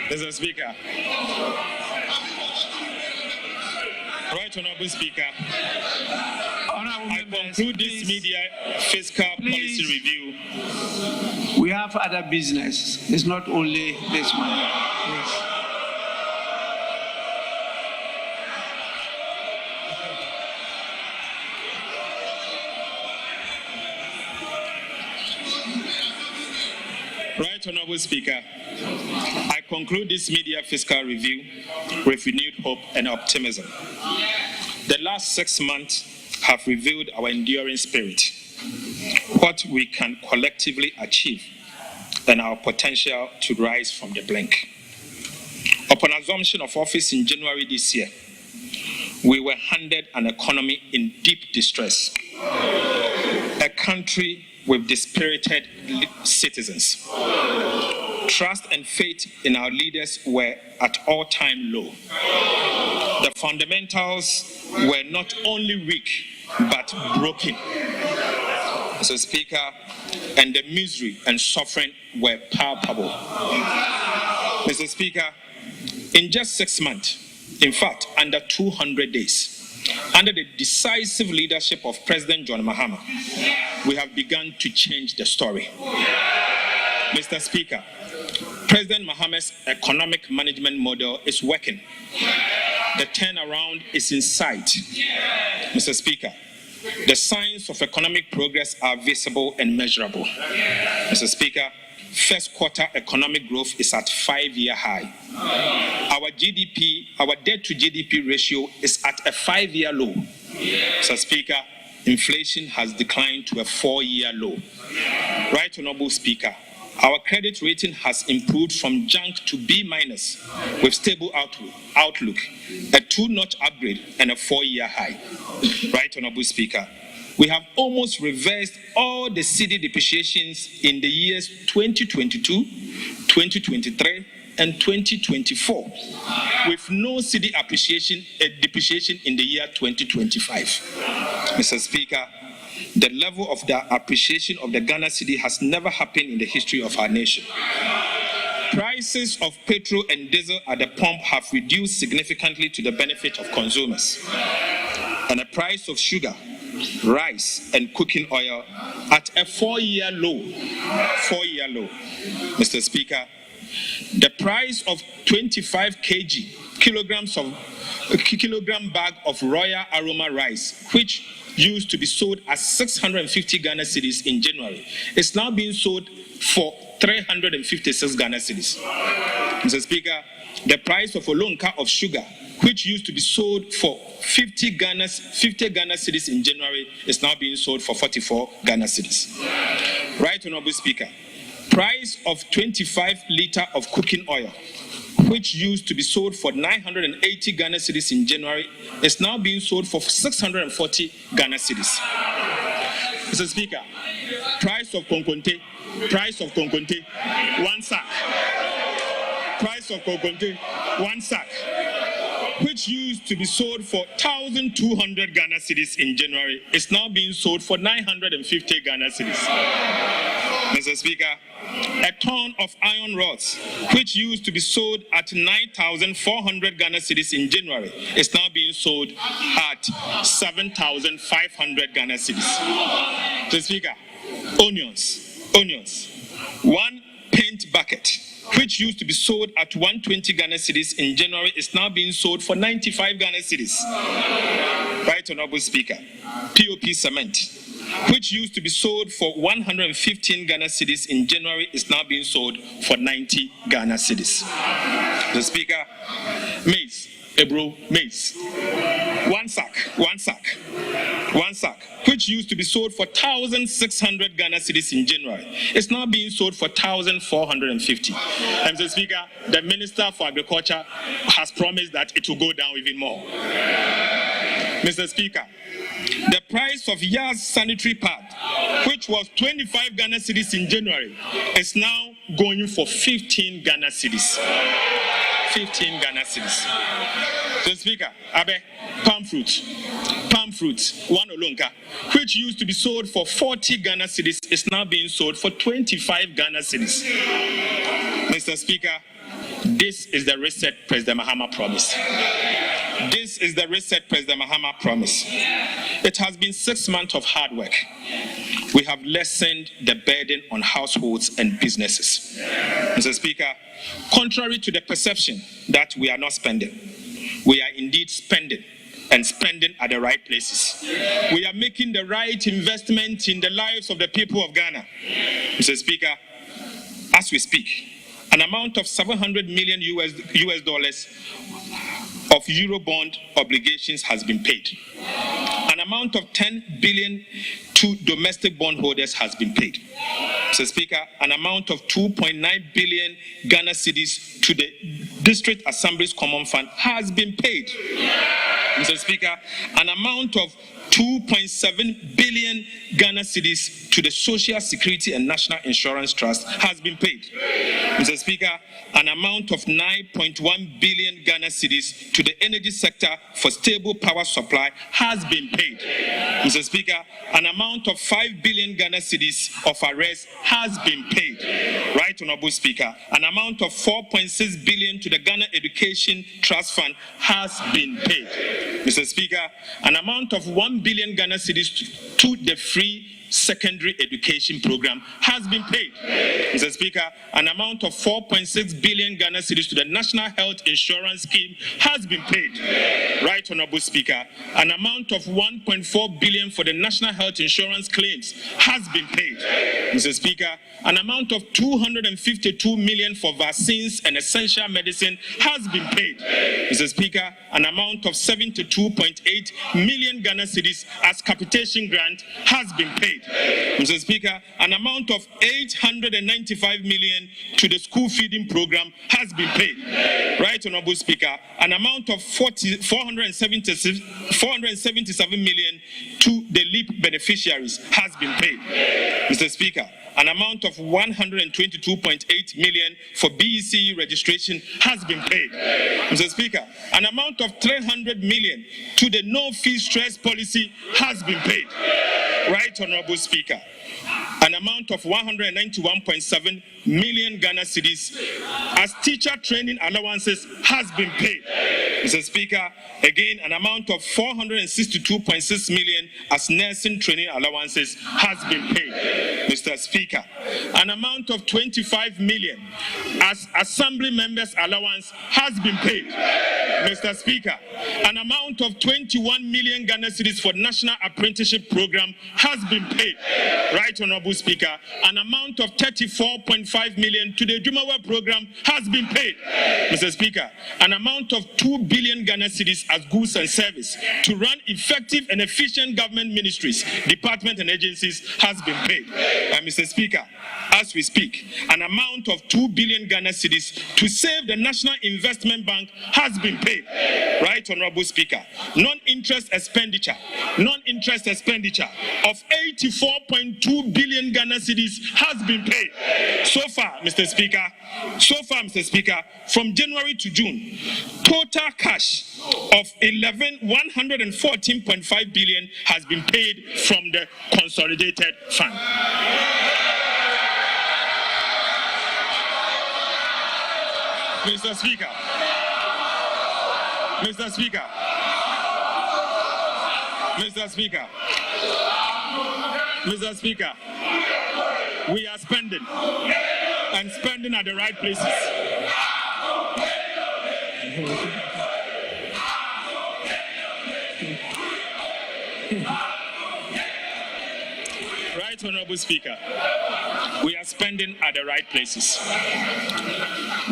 Mr. Speaker. Right, Honorable Speaker. I conclude this media fiscal policy review. We have other business. It's not only this one. Please. Right, Honorable Speaker. I conclude this media fiscal review with renewed hope and optimism. The last 6 months have revealed our enduring spirit, what we can collectively achieve, and our potential to rise from the brink. Upon assumption of office in January this year, we were handed an economy in deep distress, a country with dispirited citizens. Trust and faith in our leaders were at all-time low. The fundamentals were not only weak, but broken. Mr. Speaker, and the misery and suffering were palpable. Mr. Speaker, in just 6 months, in fact, under 200 days, under the decisive leadership of President John Mahama, we have begun to change the story. Mr. Speaker, President Mahama's economic management model is working. The turnaround is in sight. Mr. Speaker, the signs of economic progress are visible and measurable. Mr. Speaker, first quarter economic growth is at 5-year high. Our GDP, our debt to GDP ratio is at a 5-year low. Mr. Speaker, inflation has declined to a 4-year low. Right, Honorable Speaker, our credit rating has improved from junk to B- with stable outlook, a 2-notch upgrade and a 4-year high. Right, Honorable Speaker, we have almost reversed all the cedi depreciations in the years 2022, 2023, and 2024, with no cedi depreciation in the year 2025. Mr. Speaker, the level of the appreciation of the Ghana cedi has never happened in the history of our nation. Prices of petrol and diesel at the pump have reduced significantly to the benefit of consumers. And the price of sugar, rice, and cooking oil at a 4-year low. Mr. Speaker, the price of 25 kilogram bag of Royal Aroma rice, which used to be sold at 650 Ghana cedis in January, is now being sold for 356 Ghana cedis. Mr. Speaker, the price of a lonka of sugar, which used to be sold for 50 Ghana cedis in January, is now being sold for 44 Ghana cedis. Right, Honorable Speaker. Price of 25 litre of cooking oil, which used to be sold for 980 Ghana cedis in January, is now being sold for 640 Ghana cedis. Mr. Speaker, price of konkonte, 1 sack. Price of konkonte, 1 sack, which used to be sold for 1,200 Ghana cedis in January, is now being sold for 950 Ghana cedis. Mr. Speaker, a ton of iron rods, which used to be sold at 9,400 Ghana cedis in January, is now being sold at 7,500 Ghana cedis. Mr. Speaker, onions. 1 paint bucket, which used to be sold at 120 Ghana cedis in January, is now being sold for 95 Ghana cedis. Right, Honorable Speaker. POP cement, which used to be sold for 115 Ghana cedis in January, is now being sold for 90 Ghana cedis. The Speaker, maize, maize. 1 sack, which used to be sold for 1,600 Ghana cedis in January, is now being sold for 1,450. And Mr. Speaker, the Minister for Agriculture has promised that it will go down even more. Mr. Speaker, the price of Yas sanitary pad, which was 25 Ghana cedis in January, is now going for 15 Ghana cedis. 15 Ghana cedis. Mr. Speaker, palm fruit, 1 olonka, which used to be sold for 40 Ghana cedis, is now being sold for 25 Ghana cedis. Mr. Speaker, this is the reset President Mahama promised. This is the reset President Mahama promised. It has been 6 months of hard work. We have lessened the burden on households and businesses. Mr. Speaker, contrary to the perception that we are not spending, we are indeed spending, and spending at the right places. We are making the right investment in the lives of the people of Ghana. Mr. Speaker, as we speak, an amount of $700 million US dollars of Eurobond obligations has been paid. An amount of 10 billion to domestic bondholders has been paid. Mr. Speaker, an amount of 2.9 billion Ghana cedis to the District Assembly's Common Fund has been paid. Mr. Speaker, an amount of 2.7 billion Ghana cedis to the Social Security and National Insurance Trust has been paid. Mr. Speaker, an amount of 9.1 billion Ghana cedis to the energy sector for stable power supply has been paid. Mr. Speaker, an amount of 5 billion Ghana cedis of arrest has been paid. Right, Honorable Speaker, an amount of 4.6 billion to the Ghana Education Trust Fund has been paid. Mr. Speaker, an amount of 1 billion Ghana cedis to the free secondary education program has been paid. Mr. Speaker, an amount of 4.6 billion Ghana cedis to the National Health Insurance Scheme has been paid. Right, Honorable Speaker, an amount of 1.4 billion for the National Health Insurance claims has been paid. Mr. Speaker, an amount of 252 million for vaccines and essential medicine has been paid. Mr. Speaker, an amount of 72.8 million Ghana cedis as capitation grant has been paid. Mr. Speaker, an amount of 895 million to the school feeding program has been paid. Right, Honorable Speaker, an amount of 477 million to the LEAP beneficiaries has been paid. Mr. Speaker, an amount of 122.8 million for BEC registration has been paid. Mr. Speaker, an amount of 300 million to the no-fee stress policy has been paid. Right, Honorable Speaker, an amount of 191.7 million Ghana cedis as teacher training allowances has been paid. Mr. Speaker, again, an amount of 462.6 million as nursing training allowances has been paid. Mr. Speaker, an amount of 25 million as assembly members allowance has been paid. Mr. Speaker, an amount of 21 million Ghana cedis for National Apprenticeship Program has been paid. Right, Honorable Speaker, an amount of 34.5 million to the Jumawa program has been paid. Mr. Speaker, an amount of 2 billion Ghana cedis as goods and service to run effective and efficient government ministries, departments and agencies has been paid. And Mr. Speaker, as we speak, an amount of 2 billion Ghana cedis to save the National Investment Bank has been paid. Right, Honorable Speaker, non-interest expenditure of 84.2 billion Ghana cedis has been paid. So far, Mr. Speaker, from January to June, total cash of 114.5 billion has been paid from the consolidated fund. Mr. Speaker, we are spending and spending at the right places. Right, Honorable Speaker, we are spending at the right places.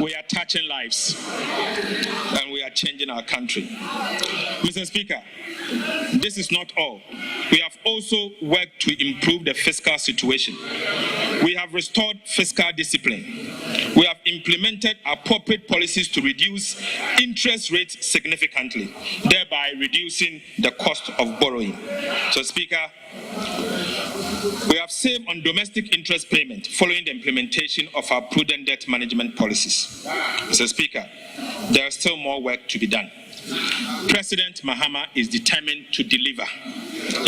We are touching lives and we are changing our country. Mr. Speaker, this is not all. We have also worked to improve the fiscal situation. We have restored fiscal discipline. We have implemented appropriate policies to reduce interest rates significantly, thereby reducing the cost of borrowing. So, Speaker, we have saved on domestic interest payment following the implementation of our prudent debt management policies. Mr. Speaker, there is still more work to be done. President Mahama is determined to deliver.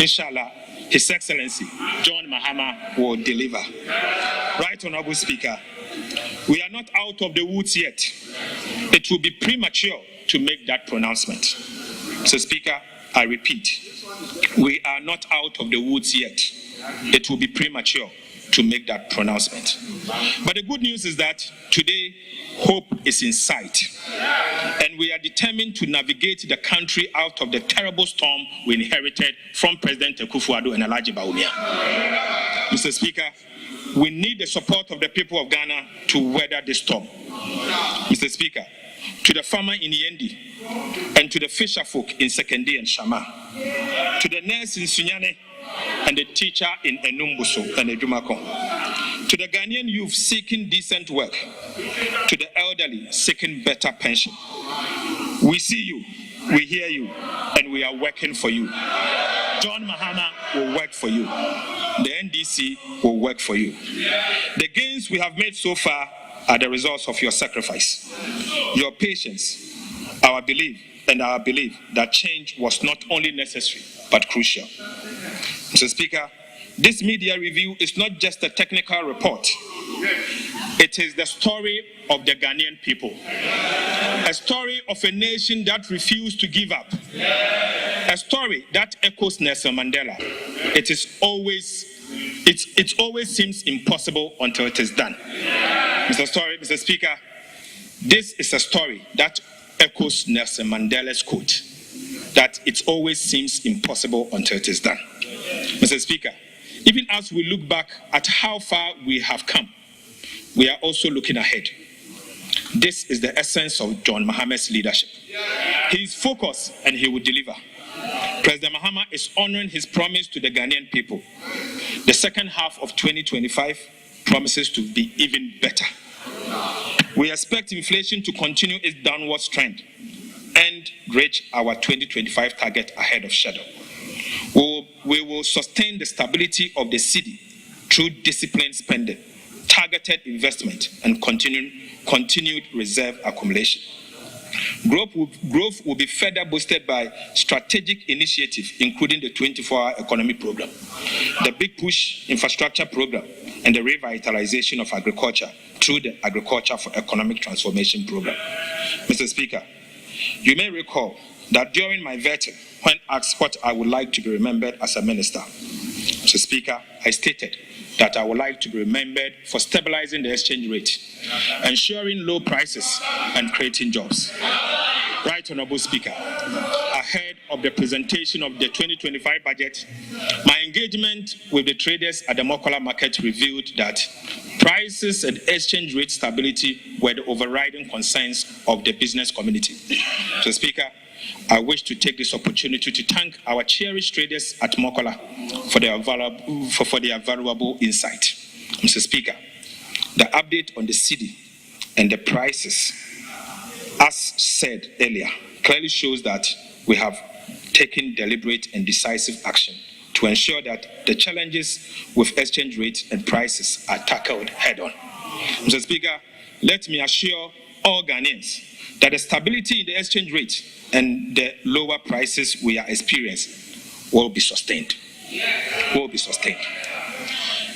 Inshallah, His Excellency John Mahama will deliver. Right, Honorable Speaker, we are not out of the woods yet. It will be premature to make that pronouncement. So, Speaker, I repeat, we are not out of the woods yet. It will be premature to make that pronouncement. But the good news is that today, hope is in sight. And we are determined to navigate the country out of the terrible storm we inherited from President Akufo-Addo and Alhaji Bawumia. Mr. Speaker, we need the support of the people of Ghana to weather this storm. Mr. Speaker, to the farmer in Yendi and to the fisher folk in Sekendi and Shama, to the nurse in Sunyane and the teacher in Enumbuso and Ejumako, to the Ghanaian youth seeking decent work, to the elderly seeking better pension. We see you, we hear you, and we are working for you. John Mahama will work for you. The NDC will work for you. The gains we have made so far are the results of your sacrifice, your patience, our belief that change was not only necessary, but crucial. Mr. Speaker, this media review is not just a technical report. It is the story of the Ghanaian people. A story of a nation that refused to give up. A story that echoes Nelson Mandela. It always seems impossible until it is done. Mr. Speaker, this is a story that echoes Nelson Mandela's quote, that it always seems impossible until it is done. Mr. Speaker, even as we look back at how far we have come, we are also looking ahead. This is the essence of John Mahama's leadership. He is focused and he will deliver. President Mahama is honoring his promise to the Ghanaian people. The second half of 2025 promises to be even better. We expect inflation to continue its downward trend and reach our 2025 target ahead of schedule. We will sustain the stability of the city through disciplined spending, targeted investment, and continued reserve accumulation. Growth will be further boosted by strategic initiatives, including the 24-hour economy program, the Big Push infrastructure program, and the revitalization of agriculture through the Agriculture for Economic Transformation program. Mr. Speaker, You may recall that during my vetting, when asked what I would like to be remembered as a minister, Mr. Speaker, I stated that I would like to be remembered for stabilizing the exchange rate, ensuring low prices, and creating jobs. Right, Honorable Speaker, ahead of the presentation of the 2025 budget, my engagement with the traders at the Mokola market revealed that prices and exchange rate stability were the overriding concerns of the business community. Mr. Speaker, I wish to take this opportunity to thank our cherished traders at Mokola for their valuable insight. Mr. Speaker, the update on the cedi and the prices, as said earlier, clearly shows that we have taken deliberate and decisive action to ensure that the challenges with exchange rate and prices are tackled head-on. Mr. Speaker, let me assure all Ghanaians that the stability in the exchange rate and the lower prices we are experiencing will be sustained.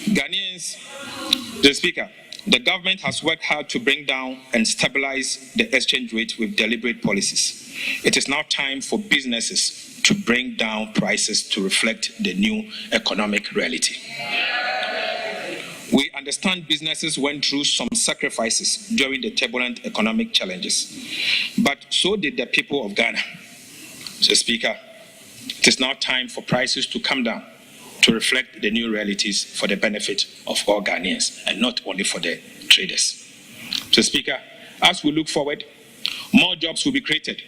Ghanaians, Mr. Speaker, the government has worked hard to bring down and stabilize the exchange rate with deliberate policies. It is now time for businesses to bring down prices to reflect the new economic reality. We understand businesses went through some sacrifices during the turbulent economic challenges, but so did the people of Ghana. Mr. Speaker, it is now time for prices to come down to reflect the new realities for the benefit of all Ghanaians and not only for the traders. Mr. Speaker, as we look forward, more jobs will be created,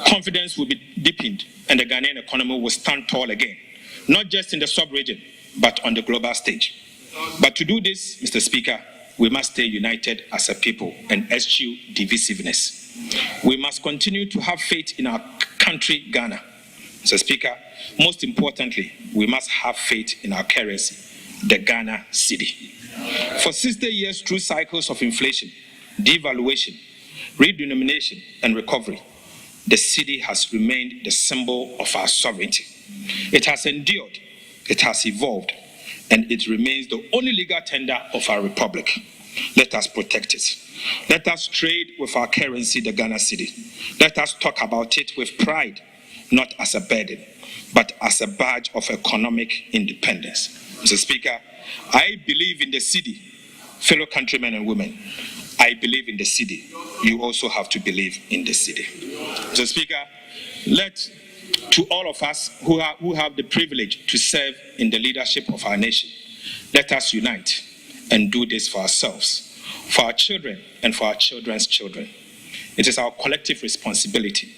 confidence will be deepened, and the Ghanaian economy will stand tall again, not just in the sub-region, but on the global stage. But to do this, Mr. Speaker, we must stay united as a people and eschew divisiveness. We must continue to have faith in our country, Ghana. Mr. Speaker, most importantly, we must have faith in our currency, the Ghana cedi. For 60 years through cycles of inflation, devaluation, redenomination, and recovery, the cedi has remained the symbol of our sovereignty. It has endured, it has evolved, and it remains the only legal tender of our republic. Let us protect it. Let us trade with our currency, the Ghana cedi. Let us talk about it with pride, not as a burden, but as a badge of economic independence. Mr. Speaker, I believe in the cedi. Fellow countrymen and women, I believe in the cedi. You also have to believe in the cedi. Mr. Speaker, to all of us who have the privilege to serve in the leadership of our nation, let us unite and do this for ourselves, for our children, and for our children's children. It is our collective responsibility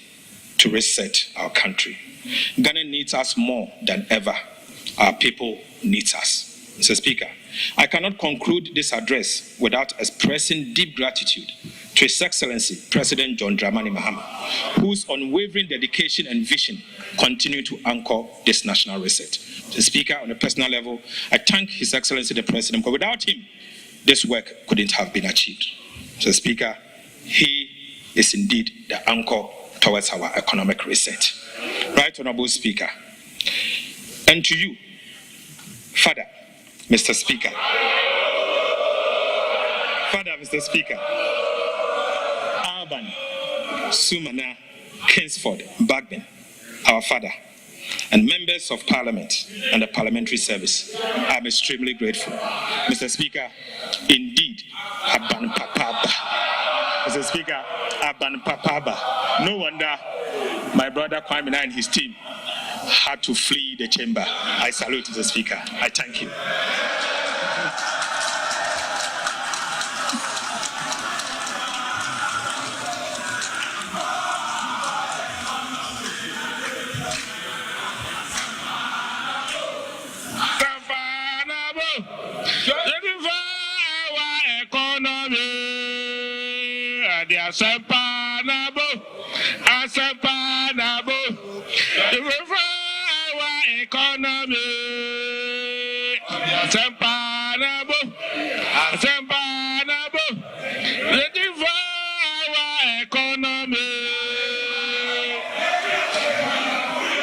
to reset our country. Ghana needs us more than ever. Our people need us. Mr. Speaker, I cannot conclude this address without expressing deep gratitude to His Excellency President John Dramani Mahama, whose unwavering dedication and vision continue to anchor this national reset. Mr. Speaker, on a personal level, I thank His Excellency the President, because without him, this work couldn't have been achieved. Mr. Speaker, he is indeed the anchor towards our economic reset. Right, Honorable Speaker. And to you, Father, Mr. Speaker. Father, Mr. Speaker. Alban, Sumana, Kingsford, Bagman, our father, and members of Parliament and the Parliamentary Service, I'm extremely grateful. Mr. Speaker, indeed, Aban Papaba. Mr. Speaker, Aban Papaba. No wonder my brother Kwame and his team had to flee the chamber. I salute the Speaker. I thank you.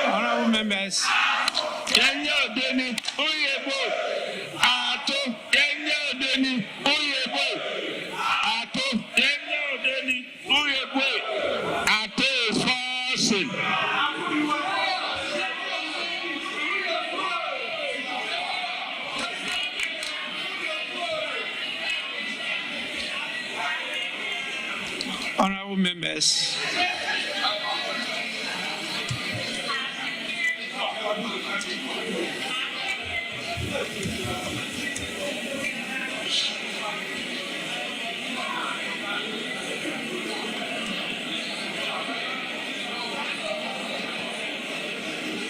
Honorable members, Forson. Honorable members,